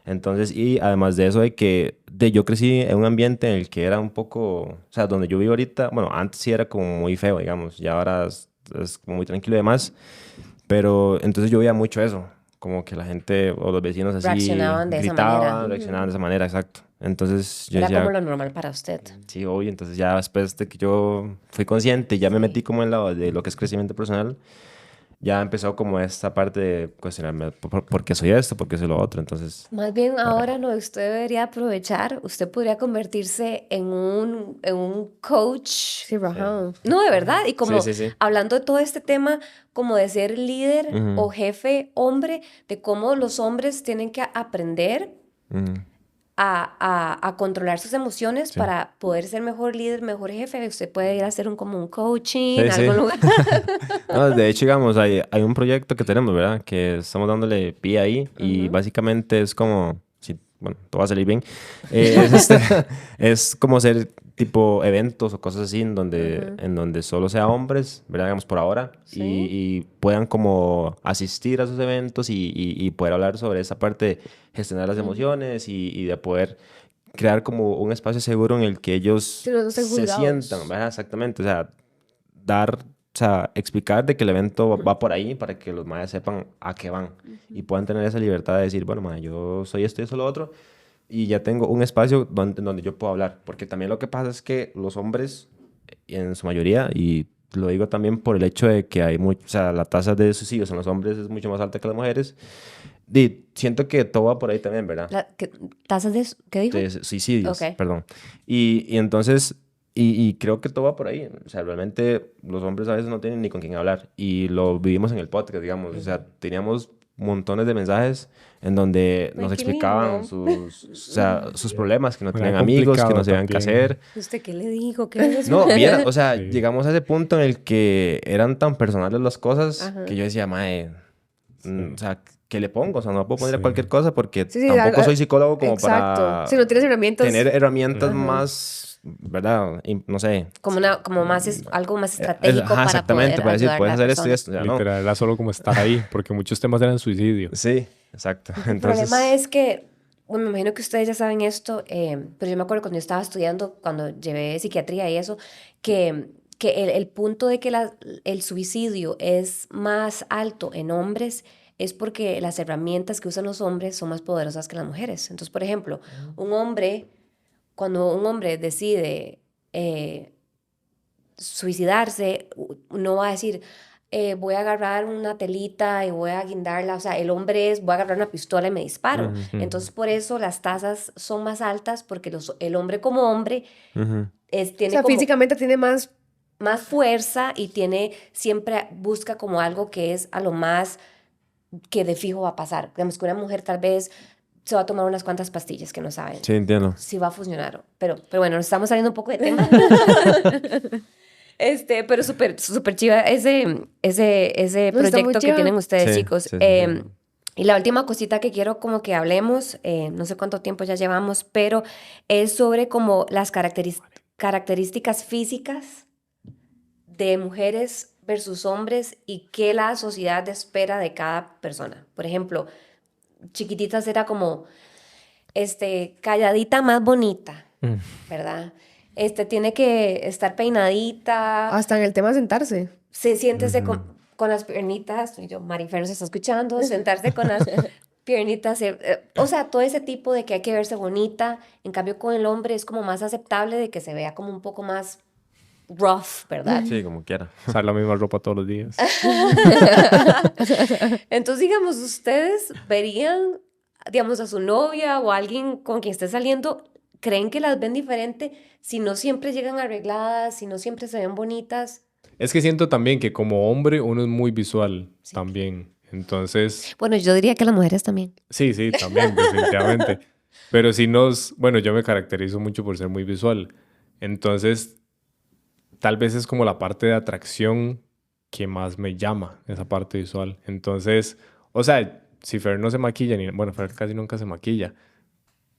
Entonces, y además de eso, yo crecí en un ambiente en el que era un poco, o sea, donde yo vivo ahorita, bueno, antes sí era como muy feo, digamos, y ahora es como muy tranquilo y demás, pero entonces yo veía mucho eso, como que la gente o los vecinos así Reaccionaban de esa gritaban, manera. reaccionaban de esa manera, exacto. Entonces yo Era decía, como lo normal para usted. sí, obvio, entonces ya después de que yo fui consciente, ya me metí como en de lo que es crecimiento personal, ya empezó como esta parte de cuestionarme, ¿por qué soy esto? ¿Por qué soy lo otro? Entonces... Más bien ahora no, usted debería aprovechar, usted podría convertirse en un coach. Sí, ajá. No, de verdad, y como Sí. hablando de todo este tema, como de ser líder Ujú. o jefe hombre, de cómo los hombres tienen que aprender Ujú. a controlar sus emociones Sí. para poder ser mejor líder, mejor jefe. Usted puede ir a hacer como un coaching Sí, en sí. algún lugar. No, de hecho, digamos, hay un proyecto que tenemos, ¿verdad? Que estamos dándole pie ahí y básicamente es como, sí, bueno, todo va a salir bien, es como hacer tipo eventos o cosas así en donde solo sea hombres, ¿verdad? Digamos, por ahora, Sí. y puedan como asistir a esos eventos y poder hablar sobre esa parte de gestionar las emociones y de poder crear como un espacio seguro en el que ellos Sí, no estén se juzgados. sientan, ¿verdad? Exactamente, o sea, o sea, explicar de que el evento va por ahí para que los mayas sepan a qué van y puedan tener esa libertad de decir, bueno, mae, yo soy esto y eso lo otro y ya tengo un espacio donde yo puedo hablar, porque también lo que pasa es que los hombres, en su mayoría, y lo digo también por el hecho de que hay mucho, o sea, la tasa de suicidios en los hombres es mucho más alta que las mujeres, y siento que todo va por ahí también, ¿verdad? ¿Tasas de... ¿Qué dijo? De suicidios, Ok. perdón. Y entonces, y creo que todo va por ahí. O sea, realmente los hombres a veces no tienen ni con quién hablar. Y lo vivimos en el podcast, digamos. O sea, teníamos montones de mensajes en donde Ay, nos qué explicaban lindo. sus problemas, que no Era tenían amigos, que no complicado sabían qué también. hacer. ¿Usted qué le dijo? ¿Qué le No, viera, o sea, Sí. llegamos a ese punto en el que eran tan personales las cosas que yo decía, mae, o sea, ¿qué le pongo? O sea, no puedo poner Sí. cualquier cosa porque Sí, tampoco soy psicólogo como exacto. para Si no tienes herramientas. tener herramientas más, ¿verdad? No sé. Como más algo más estratégico Ajá, para exactamente, poder para decir, ayudar a puedes la hacer esto y persona. esto. Ya, no. Literal, era solo como estar ahí, porque muchos temas eran suicidio. Sí, exacto. El Entonces, problema es que, bueno, me imagino que ustedes ya saben esto, pero yo me acuerdo cuando yo estaba estudiando, cuando llevé psiquiatría y eso, que el punto de que el suicidio es más alto en hombres es porque las herramientas que usan los hombres son más poderosas que las mujeres. Entonces, por ejemplo, cuando un hombre decide suicidarse, no va a decir, voy a agarrar una telita y voy a guindarla. O sea, el hombre voy a agarrar una pistola y me disparo. Entonces, por eso las tasas son más altas, porque el hombre como hombre Ujú. tiene O sea, como físicamente tiene más... más fuerza y siempre busca como algo que es a lo más que de fijo va a pasar. Digamos que una mujer tal vez se va a tomar unas cuantas pastillas que no saben Sí, entiendo. si va a funcionar. Pero bueno, nos estamos saliendo un poco de tema. Pero súper chiva ese No, está muy proyecto que chiva. tienen ustedes, Sí, chicos. sí, sí, sí. Y la última cosita que quiero como que hablemos, no sé cuánto tiempo ya llevamos, pero es sobre como las características físicas de mujeres versus hombres y qué la sociedad espera de cada persona. Por ejemplo, chiquititas era como, calladita más bonita, ¿verdad? Tiene que estar peinadita, Hasta en el tema de sentarse. siéntese con las piernitas, y yo, Marifer se está escuchando, sentarse con las piernitas, o sea, todo ese tipo de que hay que verse bonita. En cambio, con el hombre es como más aceptable de que se vea como un poco más rough, ¿verdad? Sí, como quiera. Usar la misma ropa todos los días. Entonces, digamos, ustedes verían, digamos, a su novia o a alguien con quien esté saliendo, ¿creen que las ven diferente si no siempre llegan arregladas, si no siempre se ven bonitas? Es que siento también que como hombre uno es muy visual también. Entonces, Bueno, yo diría que las mujeres también. sí, también, definitivamente. Pero si bueno, yo me caracterizo mucho por ser muy visual. Entonces, tal vez es como la parte de atracción que más me llama, esa parte visual. Entonces, o sea, si Fer no se maquilla, bueno, Fer casi nunca se maquilla,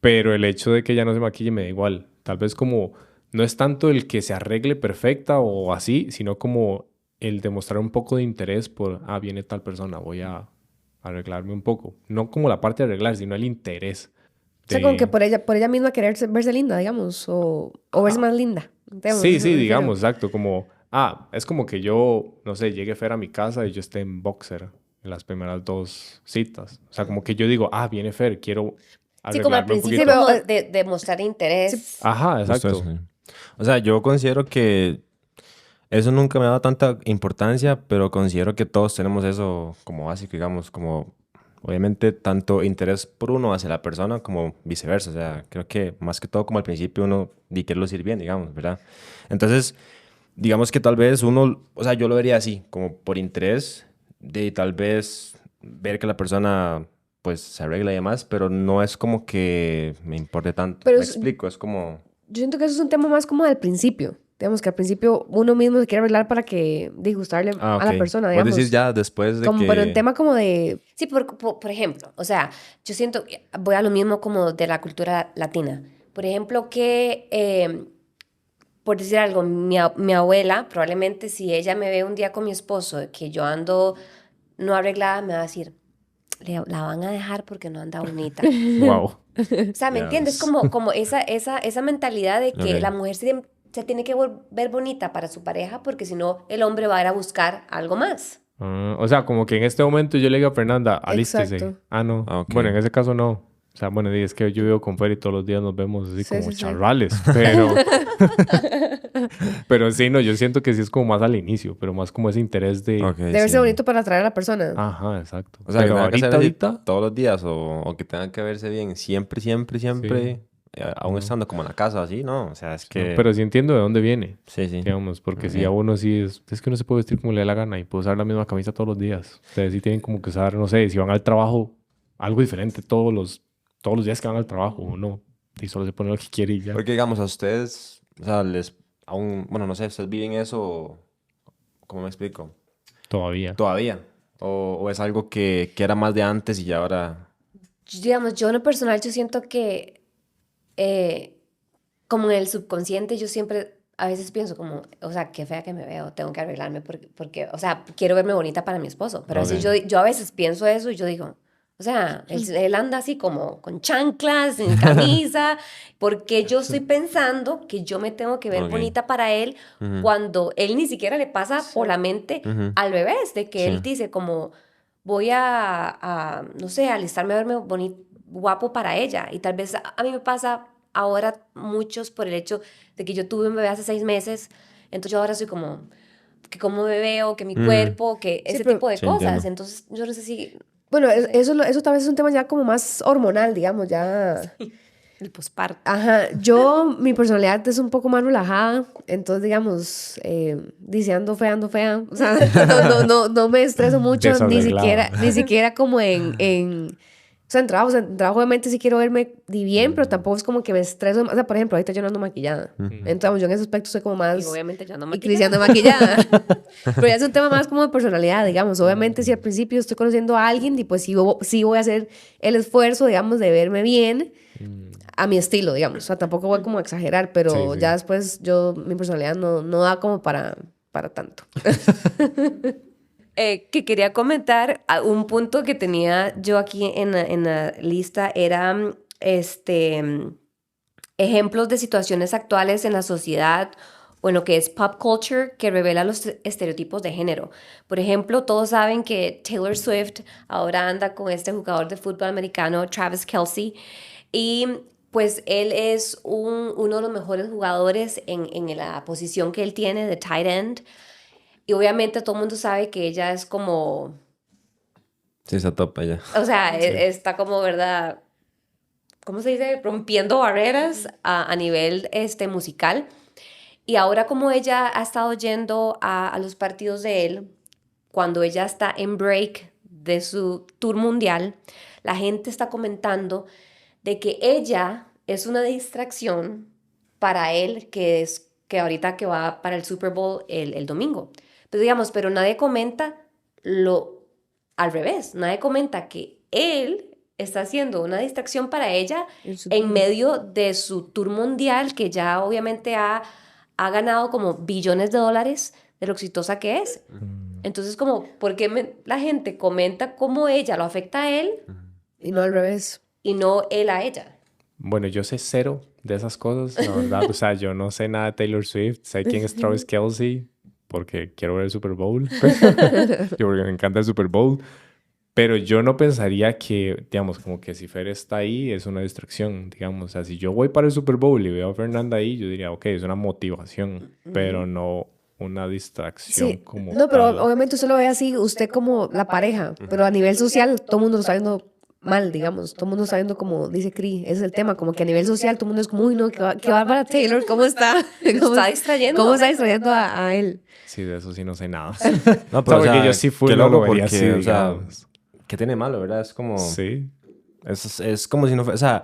pero el hecho de que ella no se maquille me da igual. Tal vez como, no es tanto el que se arregle perfecta o así, sino como el demostrar un poco de interés por, viene tal persona, voy a arreglarme un poco. No como la parte de arreglar, sino el interés. O sea, como que por ella misma querer verse linda, digamos, o verse más linda. Digamos, Sí, eso me refiero. digamos, exacto, como, es como que yo, no sé, llegue Fer a mi casa y yo esté en boxer en las primeras 2 citas. O sea, como que yo digo, viene Fer, quiero Sí, como al arreglarme un principio poquito. como de mostrar interés. Ajá, exacto. Justo eso, sí. O sea, yo considero que eso nunca me ha dado tanta importancia, pero considero que todos tenemos eso como básico, digamos, como obviamente tanto interés por uno hacia la persona como viceversa. O sea, creo que más que todo como al principio uno quiere lucir bien, digamos, ¿verdad? Entonces, digamos que tal vez uno, o sea, yo lo vería así, como por interés de tal vez ver que la persona pues se arregla y demás, pero no es como que me importe tanto. Pero Me explico, es como... Yo siento que eso es un tema más como del principio. Digamos que al principio uno mismo se quiere arreglar para que disgustarle a la ok. persona, Vos digamos. decís ya después de Como, que... pero en tema como de... Sí, por ejemplo, o sea, yo siento, voy a lo mismo como de la cultura latina. Por ejemplo, por decir algo, mi abuela, probablemente si ella me ve un día con mi esposo, que yo ando no arreglada, me va a decir, la van a dejar porque no anda bonita. Wow. O sea, ¿me Ya entiendes? ves. Como esa mentalidad de que Ok. la mujer se tiene que ver bonita para su pareja, porque si no, el hombre va a ir a buscar algo más. O sea, como que en este momento yo le digo a Fernanda, alístese. Exacto. No. Ah, ok. Bueno, en ese caso no. O sea, bueno, es que yo vivo con Fer y todos los días nos vemos así Sí, como sí. charrales, pero... pero sí, no, yo siento que sí es como más al inicio, pero más como ese interés de... Ok, De verse sí. bonito para atraer a la persona. Ajá, exacto. O sea, pero que tenga que ser así ahorita... todos los días o que tenga que verse bien siempre, aún estando como en la casa así, ¿no? O sea, es que... Pero sí entiendo de dónde viene, Sí, sí. digamos, porque si Ok. a uno sí es que uno se puede vestir como le da la gana y puede usar la misma camisa todos los días. Ustedes sí tienen como que usar, no sé, si van al trabajo, algo diferente todos los días que van al trabajo, o no. Y solo se pone lo que quiere y ya. Porque, digamos, a ustedes, o sea, aún, bueno, no sé, ¿ustedes viven eso? ¿Cómo me explico? Todavía. ¿Todavía? ¿O es algo que era más de antes y ya ahora...? Digamos, yo en lo personal, yo siento que como en el subconsciente, yo siempre a veces pienso como, o sea, qué fea que me veo, tengo que arreglarme porque o sea, quiero verme bonita para mi esposo. Pero así Ok. yo a veces pienso eso y yo digo, o sea, él anda así como con chanclas, sin camisa, porque yo estoy pensando que yo me tengo que ver Ok. bonita para él cuando él ni siquiera le pasa por la mente Ujú. al revés, de que Sí. él dice como, voy no sé, alistarme a verme guapo para ella. Y tal vez a mí me pasa ahora muchos por el hecho de que yo tuve un bebé hace 6 meses, entonces yo ahora soy como, que cómo me veo, que mi cuerpo, que ese pero- tipo de Sí, cosas. entiendo. Entonces yo no sé si Bueno, eso tal vez es un tema ya como más hormonal, digamos, ya... el posparto. Ajá, mi personalidad es un poco más relajada, entonces, digamos, ando fea, o sea, no me estreso mucho, Desarreglada. ni siquiera como o sea, en trabajo obviamente sí quiero verme bien, pero tampoco es como que me estreso, o sea, por ejemplo, ahorita yo no ando maquillada, entonces yo en ese aspecto soy como más... Y obviamente yo no Y Cristian ando maquillada. Pero ya es un tema más como de personalidad, digamos. Obviamente, si al principio estoy conociendo a alguien, y pues sí voy a hacer el esfuerzo, digamos, de verme bien a mi estilo, digamos. O sea, tampoco voy como a exagerar, pero Sí, sí. ya después mi personalidad no da como para tanto. Que quería comentar, un punto que tenía yo aquí en la lista era ejemplos de situaciones actuales en la sociedad o en lo que es pop culture que revela los estereotipos de género. Por ejemplo, todos saben que Taylor Swift ahora anda con este jugador de fútbol americano, Travis Kelce, y pues él es uno de los mejores jugadores en la posición que él tiene de tight end. Y obviamente todo el mundo sabe que ella es como, Sí, está top ella. o sea, está como, ¿verdad? ¿Cómo se dice? Rompiendo barreras a nivel musical. Y ahora como ella ha estado yendo a los partidos de él, cuando ella está en break de su tour mundial, la gente está comentando de que ella es una distracción para él, que ahorita que va para el Super Bowl el domingo. Pero digamos, pero nadie comenta lo al revés. Nadie comenta que él está haciendo una distracción para ella en medio de su tour mundial, que ya obviamente ha ganado como billones de dólares de lo exitosa que es. Entonces, como, ¿por qué la gente comenta cómo ella lo afecta a él Y no al revés. y no él a ella? Bueno, yo sé cero de esas cosas, la verdad. O sea, yo no sé nada de Taylor Swift. Sé quién es Travis Kelce porque quiero ver el Super Bowl. Yo porque me encanta el Super Bowl. Pero yo no pensaría que, digamos, como que si Fer está ahí es una distracción, digamos. O sea, si yo voy para el Super Bowl y veo a Fernanda ahí, yo diría, ok, es una motivación, pero no una distracción Sí, como no, pero tal. obviamente usted lo ve así, usted como la pareja, pero a nivel social todo el mundo lo está viendo mal, digamos, todo el mundo está viendo como dice Cri, ese es el tema, como que a nivel social todo el mundo es como, uy, no, que va para Taylor, ¿cómo está? ¿Cómo Está distrayendo. ¿Cómo está distrayendo a él? Sí, de eso sí no sé nada. No, O sea, porque yo sí fui qué no lo loco vería porque, así, o sea, digamos. ¿qué tiene de malo, verdad? Es como... Sí. Es como si no fuera... O sea,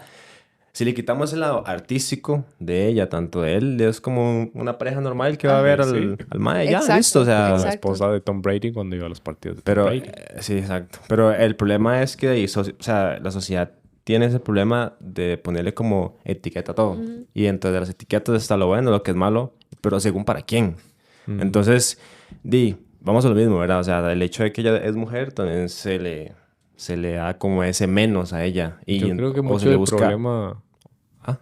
si le quitamos el lado artístico de ella, tanto de él, es como una pareja normal que va a ver sí. al mae, ya, Exacto, listo, o sea... La exacto. esposa de Tom Brady cuando iba a los partidos de Tom Pero, Brady. sí, exacto. Pero el problema es que o sea, la sociedad tiene ese problema de ponerle como etiqueta a todo. Y entonces de las etiquetas está lo bueno, lo que es malo, pero según para quién. Entonces, vamos a lo mismo, ¿verdad? O sea, el hecho de que ella es mujer también se le da como ese menos a ella. Y, Yo creo que o mucho se le del busca... problema... Ah,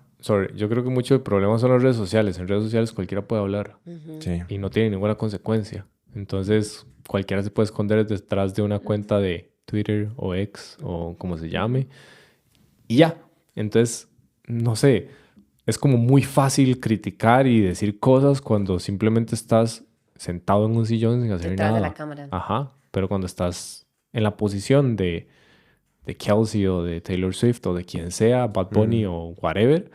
Yo creo que mucho del problema son las redes sociales. En redes sociales cualquiera puede hablar sí. y no tiene ninguna consecuencia. Entonces, cualquiera se puede esconder detrás de una cuenta de Twitter o X o como se llame. Y ya. Entonces, no sé. Es como muy fácil criticar y decir cosas cuando simplemente estás sentado en un sillón sin hacer Detrás de nada. la cámara. Ajá. Pero cuando estás en la posición de Kelce o de Taylor Swift o de quien sea, Bad Bunny o whatever,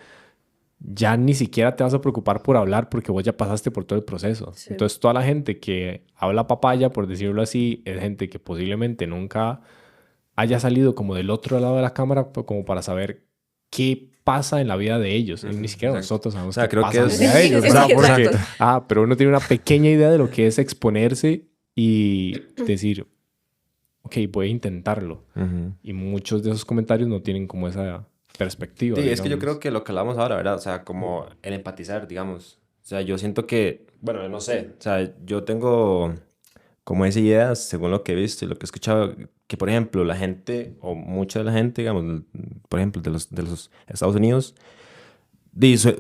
ya ni siquiera te vas a preocupar por hablar porque vos ya pasaste por todo el proceso. Entonces, toda la gente que habla papaya, por decirlo así, es gente que posiblemente nunca haya salido como del otro lado de la cámara como para saber qué pasa en la vida de ellos. Y ni siquiera exacto. nosotros sabemos O sea, qué creo pasa que en la es- vida de ellos, ¿verdad? Sí, Porque, exacto. pero uno tiene una pequeña idea de lo que es exponerse y decir, ok, voy a intentarlo. Ujú. Y muchos de esos comentarios no tienen como esa perspectiva. Sí, es que yo digamos. creo que lo que hablamos ahora, ¿verdad? O sea, como el empatizar, digamos. O sea, yo siento que, bueno, no sé, o sea, yo tengo como esa idea, según lo que he visto y lo que he escuchado, que por ejemplo la gente, o mucha de la gente, digamos, por ejemplo, de los Estados Unidos,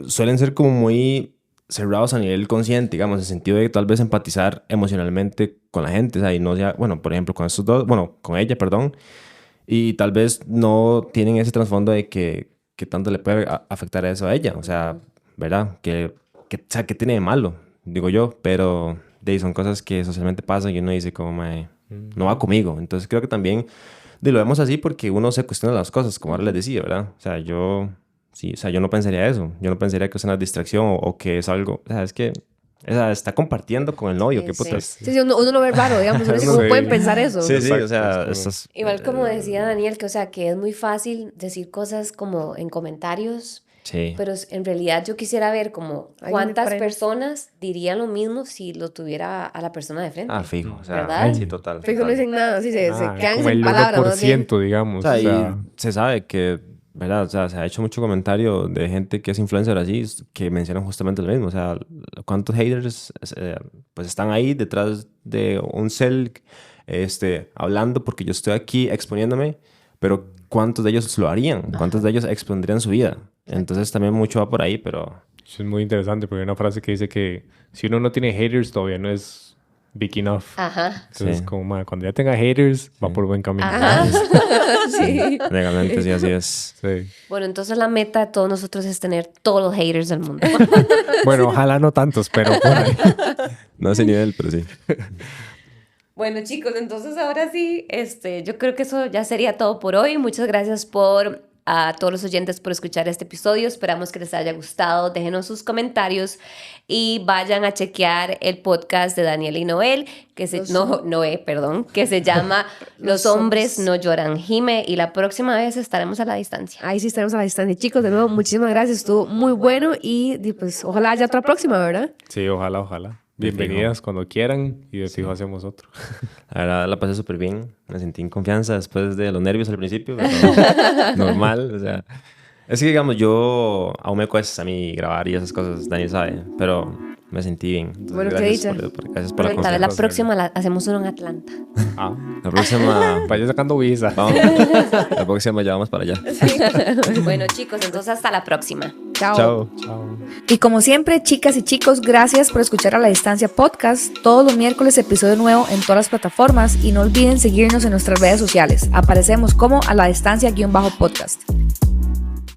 suelen ser como muy cerrados a nivel consciente, digamos, en el sentido de tal vez empatizar emocionalmente con la gente, o sea, y no sea, bueno, por ejemplo, con estos dos, bueno, con ella, perdón, y tal vez no tienen ese trasfondo de que qué tanto le puede afectar eso a ella. O sea, ¿verdad? O sea, ¿qué tiene de malo? Digo yo, pero son cosas que socialmente pasan y uno dice como, no va conmigo. Entonces creo que también lo vemos así porque uno se cuestiona las cosas, como ahora les decía, ¿verdad? O sea, yo no pensaría eso. Yo no pensaría que es una distracción o que es algo, o sea, es que está compartiendo con el novio, qué putas. Sí, uno lo ve raro, digamos. Uno dice, ¿cómo pueden pensar eso? Sí, Exacto, o sea, Igual como decía Daniel, que o sea, que es muy fácil decir cosas como en comentarios, sí. pero en realidad yo quisiera ver como Alguien cuántas diferente. personas dirían lo mismo si lo tuviera a la persona de frente. Fijo, o sea, ¿Verdad? sí, total. Fijo, no dicen nada, sí, se quedan como sin el palabras. más bien. 1%, digamos. O sea, o sea, y se sabe que, ¿verdad? O sea, se ha hecho mucho comentario de gente que es influencer así, que mencionan justamente lo mismo. O sea, ¿cuántos haters pues están ahí detrás de un cel hablando porque yo estoy aquí exponiéndome? Pero ¿cuántos de ellos lo harían? ¿Cuántos de ellos expondrían su vida? Entonces también mucho va por ahí, pero... Eso es muy interesante porque hay una frase que dice que si uno no tiene haters todavía no es big enough. Ajá. Entonces, Sí. como cuando ya tenga haters, va por buen camino. Ajá. Sí. Legalmente sí, así es. Sí. Bueno, entonces la meta de todos nosotros es tener todos los haters del mundo. Bueno, ojalá no tantos, pero por ahí. No a ese nivel, pero sí. Bueno, chicos, entonces ahora sí, yo creo que eso ya sería todo por hoy. Muchas gracias a todos los oyentes por escuchar este episodio. Esperamos que les haya gustado. Déjenos sus comentarios y vayan a chequear el podcast de Daniel y Noé, que se llama Los hombres no lloran. Jime, y la próxima vez estaremos a la distancia. Ahí sí estaremos a la distancia. Chicos, de nuevo, muchísimas gracias. Estuvo muy bueno y pues ojalá haya otra próxima, ¿verdad? Sí, ojalá. Bienvenidas cuando quieran y de fijo hacemos otro. La verdad la pasé súper bien. Me sentí en confianza después de los nervios al principio, pero normal. O sea, es que digamos, yo aún me cuesta a mí grabar y esas cosas, Daniel sabe, pero me sentí bien. Entonces, Bueno, qué gracias dicha. gracias por la Tal vez la confianza. próxima hacemos uno en Atlanta. Ah, La próxima... vaya sacando visa. Vamos, la próxima ya vamos para allá. Bueno, chicos, entonces hasta la próxima. Chao. Chao. Chao. Y como siempre, chicas y chicos, gracias por escuchar A la Distancia Podcast. Todos los miércoles episodio nuevo en todas las plataformas y no olviden seguirnos en nuestras redes sociales. Aparecemos como A la Distancia-podcast.